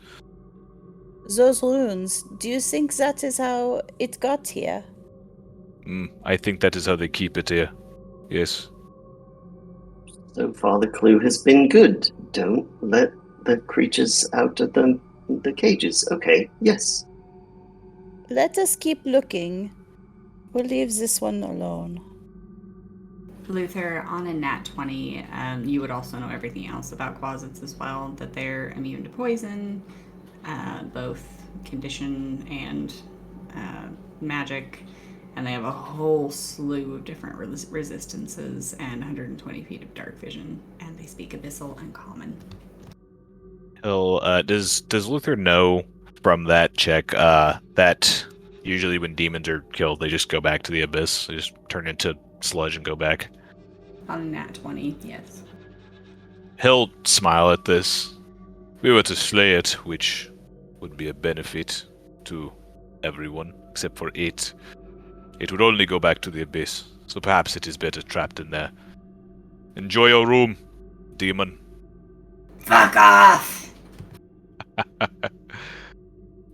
Those runes, do you think that is how it got here? I think that is how they keep it here. Yes. So far, the clue has been good. Don't let the creatures out of the cages. Okay, yes. Let us keep looking. We'll leave this one alone. Luther, on a nat 20, you would also know everything else about Quasits as well, that they're immune to poison, both condition and magic, and they have a whole slew of different resistances and 120 feet of dark vision, and they speak Abyssal and Common. Does Luther know from that check that usually when demons are killed, they just go back to the abyss? They just turn into sludge and go back? On a nat 20, yes. He'll smile at this. If we were to slay it, which would be a benefit to everyone except for it would only go back to the abyss. So perhaps it is better trapped in there. Enjoy your room, demon. Fuck off!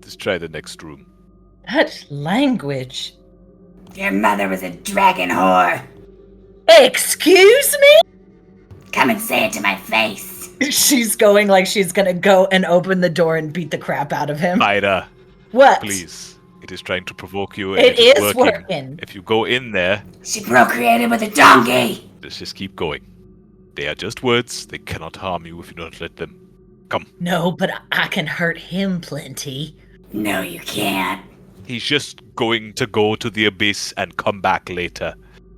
Let's try the next room. That language. Your mother was a dragon whore. Excuse me? Come and say it to my face. She's going like she's gonna go and open the door and beat the crap out of him. Pyra, What? please. It is trying to provoke you. And It is working. If you go in there, She procreated with a donkey. let's just keep going. They are just words. They cannot harm you if you don't let them. Come. No, but I can hurt him plenty. No, you can't. He's just going to go to the abyss and come back later.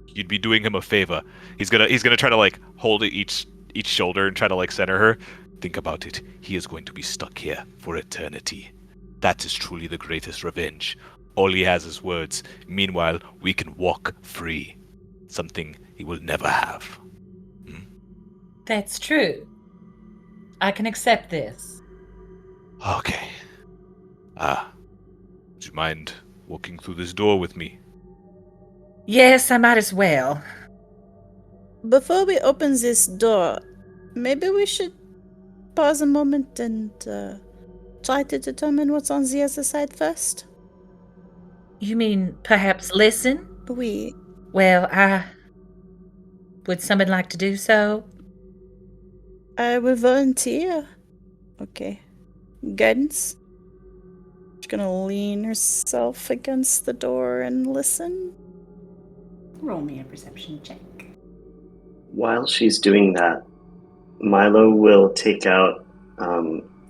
You'd be doing him a favor. He's gonna try to like hold each shoulder and try to like center her. Think about it. He is going to be stuck here for eternity. That is truly the greatest revenge. All he has is words. Meanwhile, we can walk free. Something he will never have. That's true. I can accept this. Okay. Would you mind walking through this door with me? Yes, I might as well. Before we open this door, maybe we should pause a moment and try to determine what's on the other side first. You mean perhaps listen? Oui. Well, would someone like to do so? I will volunteer. Okay. Guidance. She's gonna lean herself against the door and listen. Roll me a perception check. While she's doing that, Milo will take out.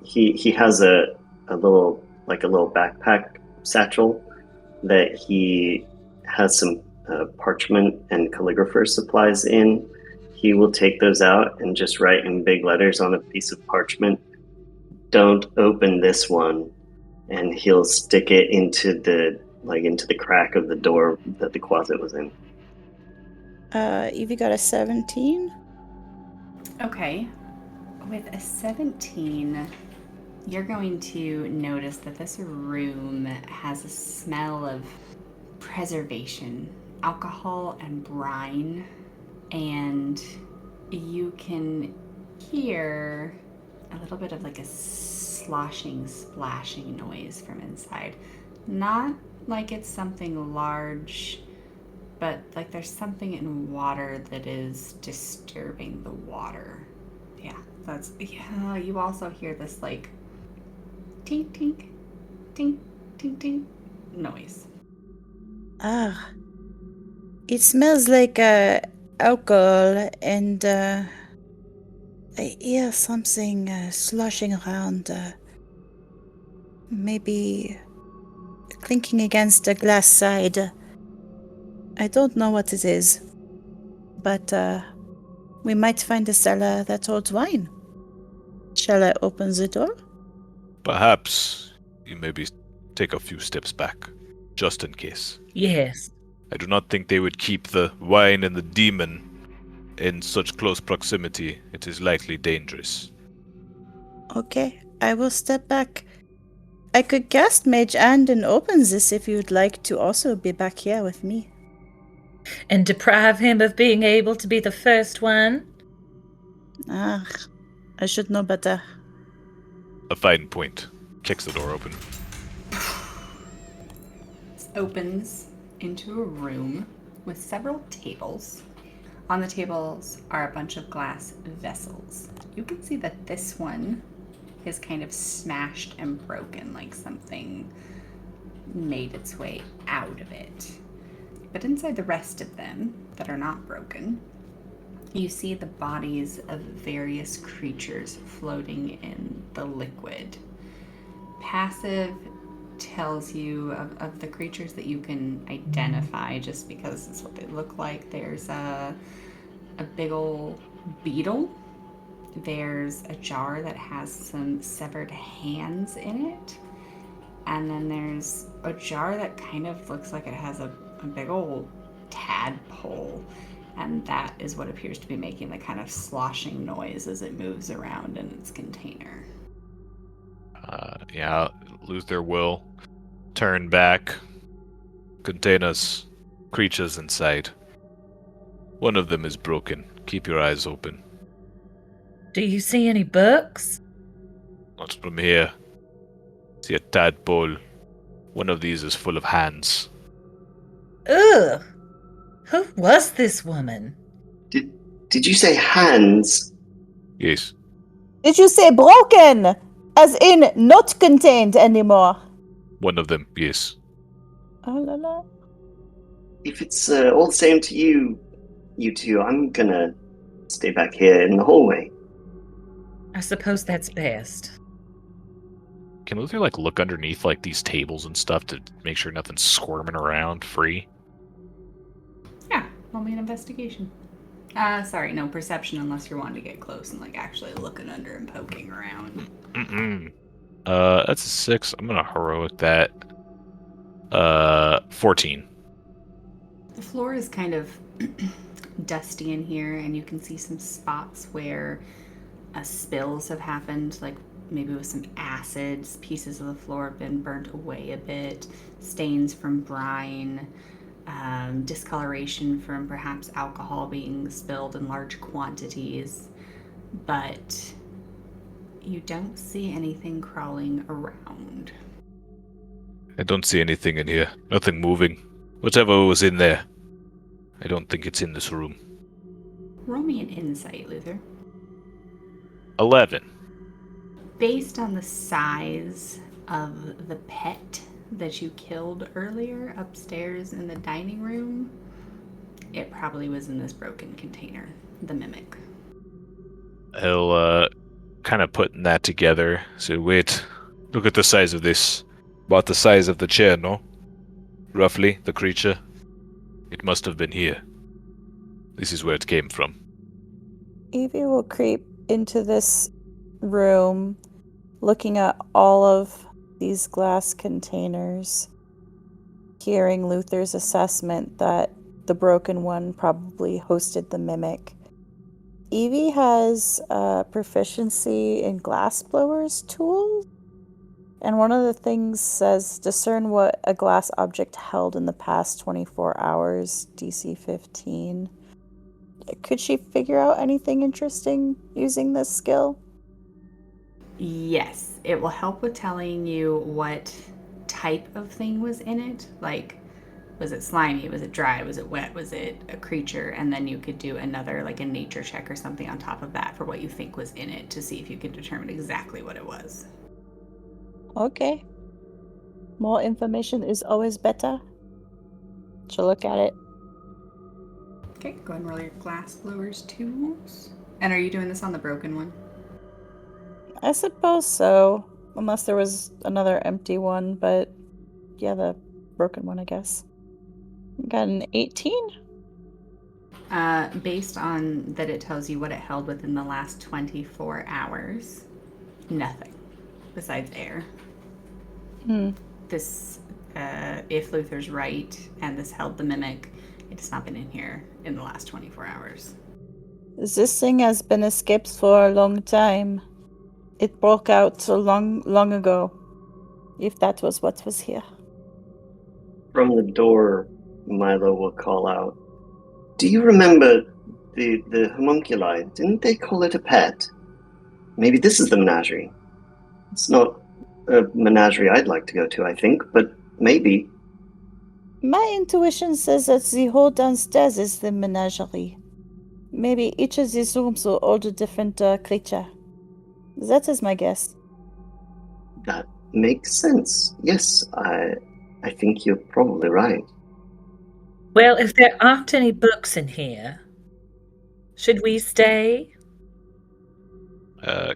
He has a little backpack satchel that he has some parchment and calligrapher supplies in. He will take those out and just write in big letters on a piece of parchment, "Don't open this one," and he'll stick it into the crack of the door that the Quasit was in. Yvie got a 17. Okay. With a 17, you're going to notice that this room has a smell of preservation, alcohol and brine, and you can hear a little bit of like a sloshing, splashing noise from inside. Not like it's something large but like there's something in water that is disturbing the water. Yeah, you also hear this like tink tink tink tink tink noise. Ah, it smells like alcohol, and I hear something sloshing around. Maybe clinking against the glass side. I don't know what it is, but we might find a cellar that holds wine. Shall I open the door? Perhaps you maybe take a few steps back, just in case. Yes. I do not think they would keep the wine and the demon in such close proximity. It is likely dangerous. Okay, I will step back. I could cast Mage Hand and open this if you'd like to also be back here with me. And deprive him of being able to be the first one? Ah, I should know better. A fine point. Kicks the door open. This opens into a room with several tables. On the tables are a bunch of glass vessels. You can see that this one is kind of smashed and broken, like something made its way out of it. But inside the rest of them that are not broken, you see the bodies of various creatures floating in the liquid. Passive tells you of the creatures that you can identify just because it's what they look like. There's a big old beetle. There's a jar that has some severed hands in it. And then there's a jar that kind of looks like it has a big old tadpole. And that is what appears to be making the kind of sloshing noise as it moves around in its container. Luther will turn back. Containers, creatures inside. One of them is broken. Keep your eyes open. Do you see any books? Not from here. See a tadpole. One of these is full of hands. Ugh! Who was this woman? Did you say hands? Yes. Did you say broken? As in not contained anymore? One of them, yes. Oh la la. If it's all the same to you two, I'm gonna stay back here in the hallway. I suppose that's best. Can Luther look underneath these tables and stuff to make sure nothing's squirming around free? Yeah, roll me an investigation. Perception unless you're wanting to get close and actually looking under and poking around. That's a 6. I'm gonna heroic that. 14. The floor is kind of dusty in here, and you can see some spots where spills have happened, maybe with some acids. Pieces of the floor have been burnt away a bit, stains from brine, discoloration from perhaps alcohol being spilled in large quantities, but you don't see anything crawling around. I don't see anything in here. Nothing moving. Whatever was in there, I don't think it's in this room. Roll me an insight, Luther. 11. Based on the size of the pet that you killed earlier upstairs in the dining room, it probably was in this broken container, the mimic. He'll kind of putting that together. So wait, look at the size of this. About the size of the chair, no? Roughly, the creature. It must have been here. This is where it came from. Yvie will creep into this room, looking at all of these glass containers, hearing Luther's assessment that the broken one probably hosted the mimic. Yvie has proficiency in glass blowers tools, and one of the things says discern what a glass object held in the past 24 hours, DC 15. Could she figure out anything interesting using this skill? Yes, it will help with telling you what type of thing was in it. Was it slimy? Was it dry? Was it wet? Was it a creature? And then you could do another, like a nature check or something on top of that for what you think was in it to see if you could determine exactly what it was. Okay. More information is always better. She'll look at it. Okay, go ahead and roll your glass blowers tools. And are you doing this on the broken one? I suppose so. Unless there was another empty one, but yeah, the broken one, I guess. Got an 18? Based on that it tells you what it held within the last 24 hours, nothing besides air. This, if Luther's right, and this held the mimic, it has not been in here in the last 24 hours. This thing has been escaped for a long time. It broke out so long ago. If that was what was here. From the door, Milo will call out, "Do you remember the homunculi? Didn't they call it a pet? Maybe this is the menagerie. It's not a menagerie I'd like to go to, I think, but maybe." My intuition says that the hole downstairs is the menagerie. Maybe each of these rooms will hold a different creature. That is my guess. That makes sense. Yes, I think you're probably right. Well, if there aren't any books in here, should we stay?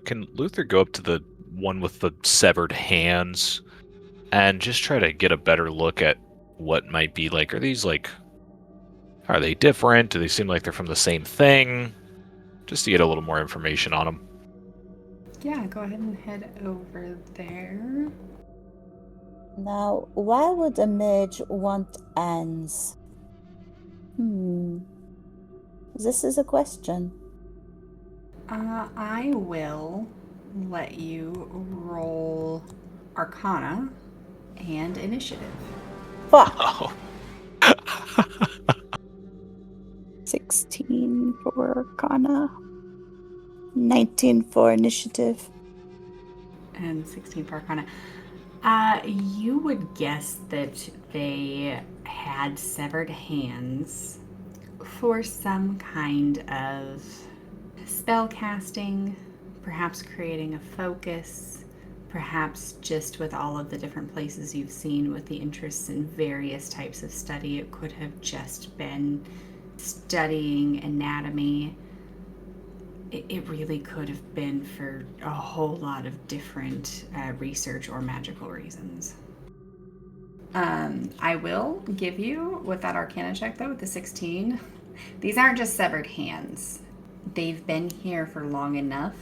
Can Luther go up to the one with the severed hands and just try to get a better look at what might be like? Are these like, are they different? Do they seem like they're from the same thing? Just to get a little more information on them. Yeah, go ahead and head over there. Now, why would a mage want hands? This is a question. I will let you roll Arcana and Initiative. Fuck! Oh. 16 for Arcana. 19 for Initiative. And 16 for Arcana. You would guess that they had severed hands for some kind of spell casting, perhaps creating a focus, perhaps just with all of the different places you've seen with the interests in various types of study, it could have just been studying anatomy. It really could have been for a whole lot of different research or magical reasons. I will give you, with that Arcana check though, with the 16, these aren't just severed hands. They've been here for long enough,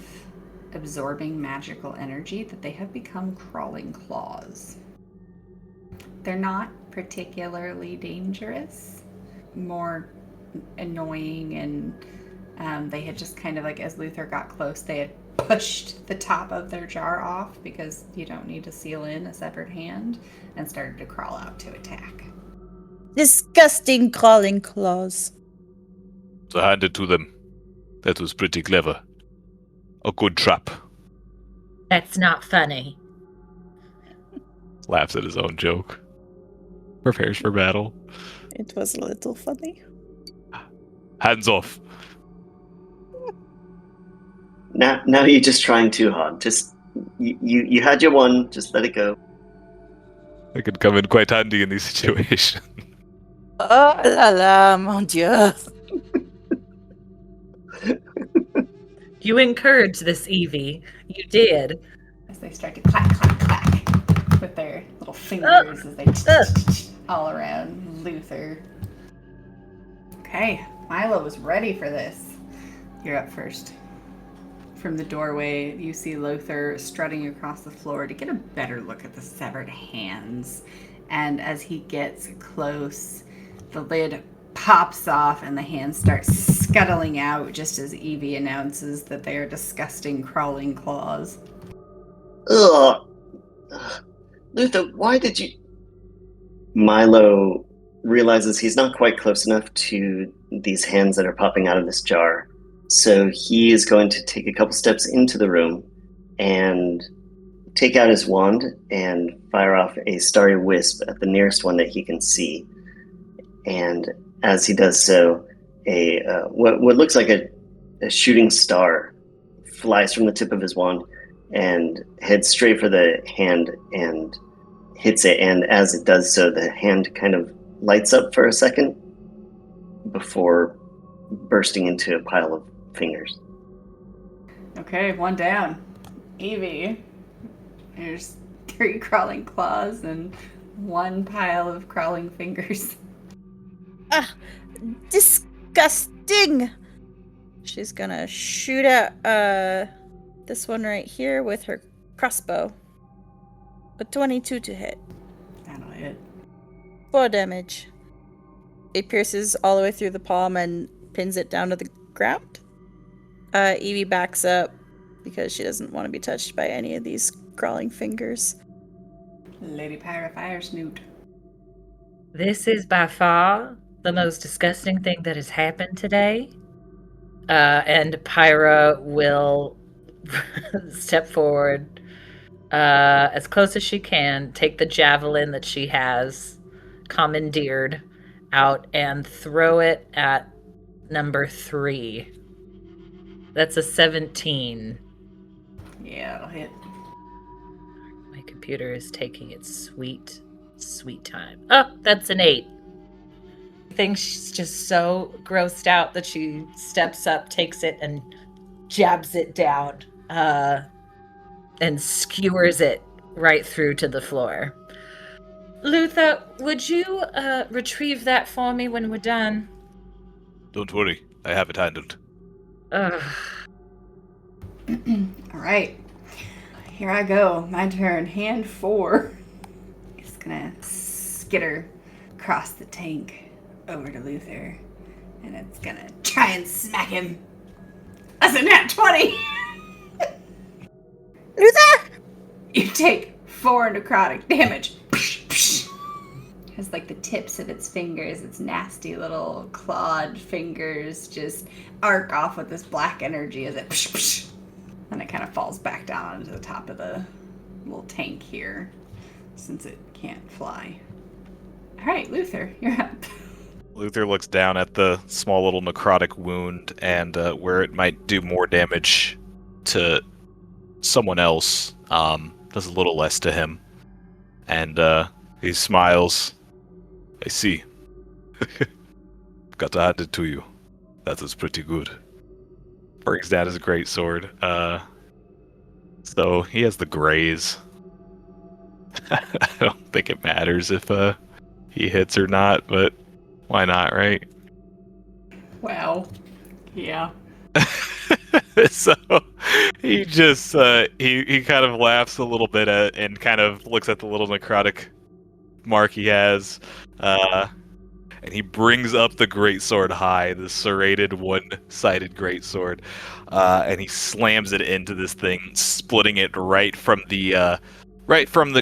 absorbing magical energy, that they have become crawling claws. They're not particularly dangerous, more annoying, and they had just kind of like, as Luther got close, they had pushed the top of their jar off because you don't need to seal in a severed hand, and started to crawl out to attack. Disgusting crawling claws. So hand it to them. That was pretty clever. A good trap. That's not funny. Laughs at his own joke. Prepares for battle. It was a little funny. Hands off. Now you're just trying too hard. Just you had your one. Just let it go. It could come in quite handy in these situations. Oh la la, mon Dieu. You encouraged this, Yvie. You did. As they start to clack, clack, clack with their little fingers as they all around Luther. Okay, Milo was ready for this. You're up first. From the doorway, you see Luther strutting across the floor to get a better look at the severed hands. And as he gets close, the lid pops off and the hands start scuttling out just as Yvie announces that they are disgusting crawling claws. Ugh. Luther, why did you... Milo realizes he's not quite close enough to these hands that are popping out of this jar. So he is going to take a couple steps into the room and take out his wand and fire off a starry wisp at the nearest one that he can see. and as he does so, what looks like a shooting star flies from the tip of his wand and heads straight for the hand and hits it. And as it does so, the hand kind of lights up for a second before bursting into a pile of fingers. Okay, one down. Yvie. There's 3 crawling claws and 1 pile of crawling fingers. Ah, disgusting! She's gonna shoot at this one right here with her crossbow. A 22 to hit. That'll hit. 4 damage. It pierces all the way through the palm and pins it down to the ground. Yvie backs up because she doesn't want to be touched by any of these crawling fingers. Lady Pyra fire snoot. This is by far the most disgusting thing that has happened today. And Pyra will step forward as close as she can, take the javelin that she has commandeered out and throw it at number 3. That's a 17. Yeah, it'll hit. My computer is taking its sweet, sweet time. Oh, that's an 8. I think she's just so grossed out that she steps up, takes it, and jabs it down, and skewers it right through to the floor. Luther, would you retrieve that for me when we're done? Don't worry, I have it handled. Ugh. All right. Here I go. My turn. Hand 4. It's gonna skitter across the tank over to Luther. And it's gonna try and smack him. That's a nat 20! Luther! You take 4 necrotic damage. Has like the tips of its fingers, its nasty little clawed fingers just arc off with this black energy as it and it kind of falls back down onto the top of the little tank here since it can't fly. All right, Luther, you're up. Luther looks down at the small little necrotic wound and where it might do more damage to someone else, does a little less to him. And he smiles. I see. Got to hand it to you. That was pretty good. Brings down his greatsword. So he has the graze. I don't think it matters if he hits or not, but why not, right? Wow. Yeah. So he just he kind of laughs a little bit and kind of looks at the little necrotic mark he has, and he brings up the greatsword high, the serrated one-sided greatsword, and he slams it into this thing, splitting it right from the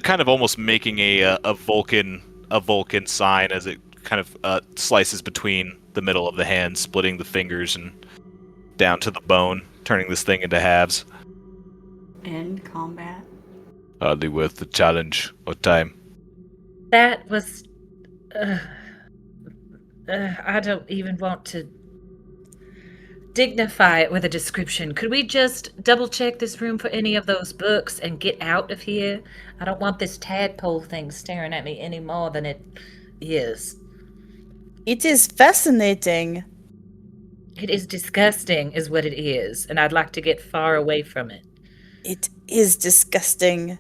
kind of almost making a Vulcan sign as it kind of slices between the middle of the hand, splitting the fingers and down to the bone, turning this thing into halves. End combat. Hardly worth the challenge or time. That was... I don't even want to dignify it with a description. Could we just double-check this room for any of those books and get out of here? I don't want this tadpole thing staring at me any more than it is. It is fascinating. It is disgusting, is what it is, and I'd like to get far away from it. It is disgusting.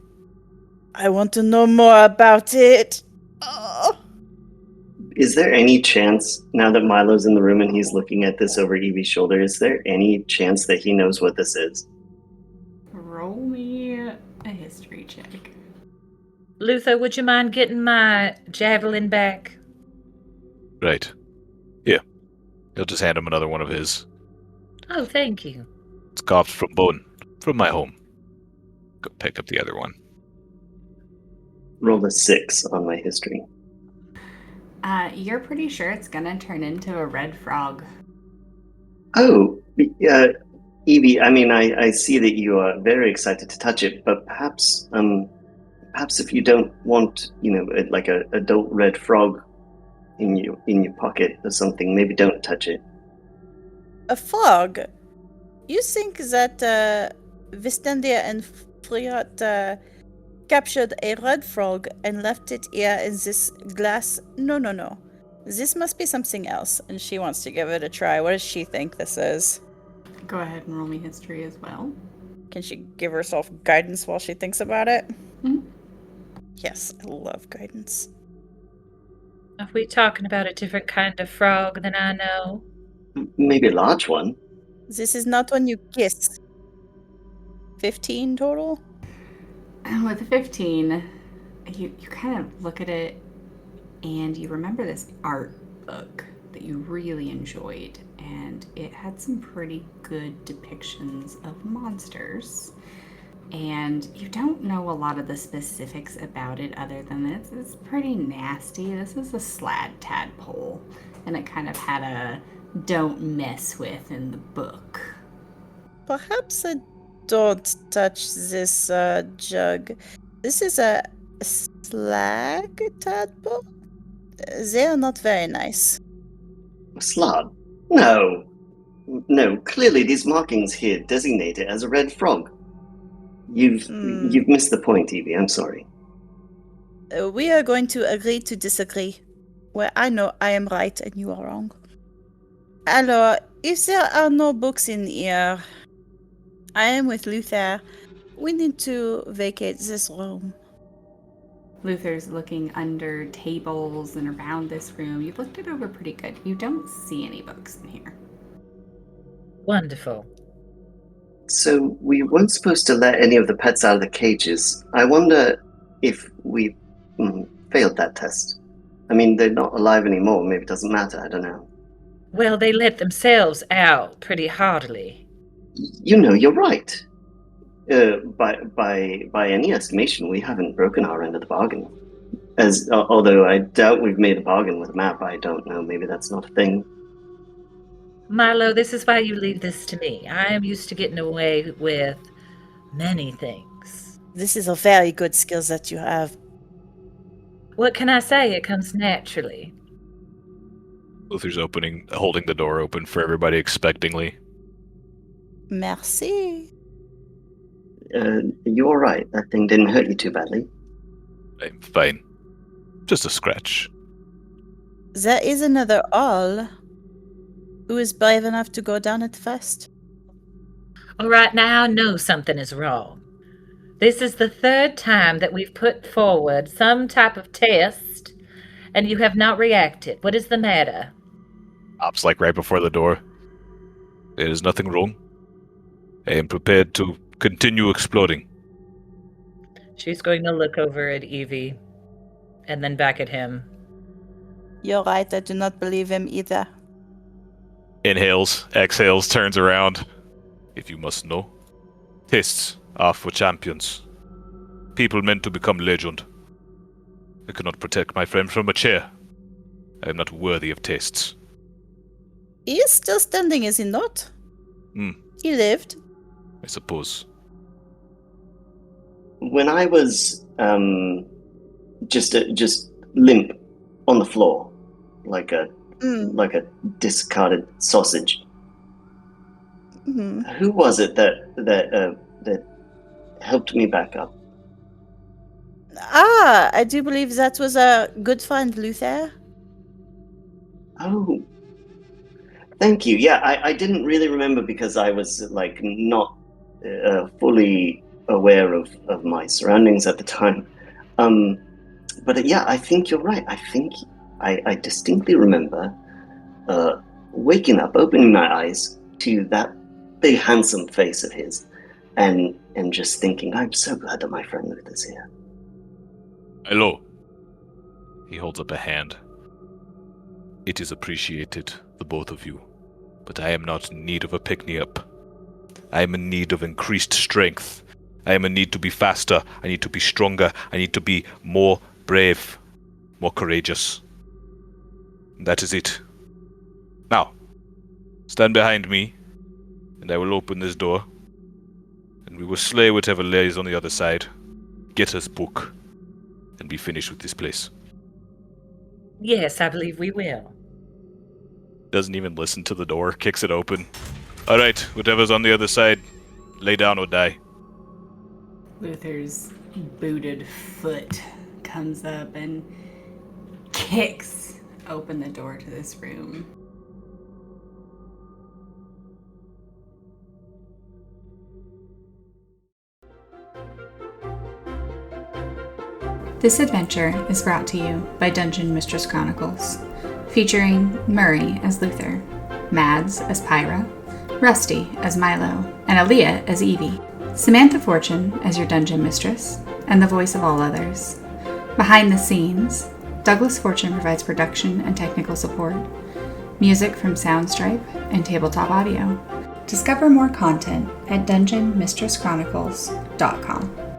I want to know more about it. Oh. Is there any chance, now that Milo's in the room and he's looking at this over Yvie's shoulder, is there any chance that he knows what this is? Roll me a history check. Luther, would you mind getting my javelin back? Right. Yeah. He'll just hand him another one of his. Oh, thank you. It's carved from bone, from my home. Go pick up the other one. Rolled a 6 on my history. You're pretty sure it's gonna turn into a red frog. Oh, Yvie, I mean, I see that you are very excited to touch it, but perhaps if you don't want, like a adult red frog in your pocket or something. Maybe don't touch it. A frog? You think that Vistendia and Friot captured a red frog and left it here in this glass? No. This must be something else, and she wants to give it a try. What does she think this is? Go ahead and roll me history as well. Can she give herself guidance while she thinks about it? Mhm. Yes, I love guidance. Are we talking about a different kind of frog than I know? Maybe a large one. This is not when you kiss. 15 total? With the 15, you kind of look at it and you remember this art book that you really enjoyed, and it had some pretty good depictions of monsters. And you don't know a lot of the specifics about it other than it's pretty nasty. This is a slad tadpole, and it kind of had a don't mess with in the book. Perhaps I don't touch this jug. This is a slag tadpole? They are not very nice. A slab? No. No, clearly these markings here designate it as a red frog. You've missed the point, Yvie. I'm sorry. We are going to agree to disagree, where I know I am right and you are wrong. Alors, if there are no books in here, I am with Luther. We need to vacate this room. Luther's looking under tables and around this room. You've looked it over pretty good. You don't see any books in here. Wonderful. So we weren't supposed to let any of the pets out of the cages. I wonder if we failed that test. I mean, they're not alive anymore. Maybe it doesn't matter. I don't know. Well, they let themselves out pretty heartily. You know, you're right. By any estimation, we haven't broken our end of the bargain. Although I doubt we've made a bargain with a map. I don't know. Maybe that's not a thing. Milo, this is why you leave this to me. I am used to getting away with many things. This is a very good skill that you have. What can I say? It comes naturally. Luther's holding the door open for everybody expectingly. Merci. You're right. That thing didn't hurt you too badly. I'm fine. Just a scratch. There is another owl. Who is brave enough to go down it first? All right, now I know something is wrong. This is the third time that we've put forward some type of test, and you have not reacted. What is the matter? Ops like right before the door. There is nothing wrong. I am prepared to continue exploring. She's going to look over at Yvie, and then back at him. You're right, I do not believe him either. Inhales, exhales, turns around. If you must know, tests are for champions. People meant to become legend. I cannot protect my friend from a chair. I am not worthy of tests. He is still standing, is he not? He lived. I suppose. When I was just limp on the floor, like a discarded sausage. Mm-hmm. Who was it that helped me back up? I do believe that was a good friend, Luther. Oh, thank you. Yeah, I didn't really remember because I was not fully aware of my surroundings at the time. But yeah, I think you're right. I think I distinctly remember waking up, opening my eyes to that big handsome face of his, and just thinking, I'm so glad that my friend Luther's here. Hello. He holds up a hand. It is appreciated, the both of you, but I am not in need of a pick-me-up. I am in need of increased strength. I am in need to be faster. I need to be stronger. I need to be more brave, more courageous. That is it. Now, stand behind me, and I will open this door, and we will slay whatever lays on the other side, get us book, and be finished with this place. Yes, I believe we will. Doesn't even listen to the door, kicks it open. Alright, whatever's on the other side, lay down or die. Luther's booted foot comes up and kicks open the door to this room. This adventure is brought to you by Dungeon Mistress Chronicles, featuring Murray as Luther, Mads as Pyra, Rusty as Milo, and Aaliyah as Yvie. Samantha Fortune as your dungeon mistress, and the voice of all others. Behind the scenes, Douglas Fortune provides production and technical support, music from Soundstripe and Tabletop Audio. Discover more content at dungeonmistresschronicles.com.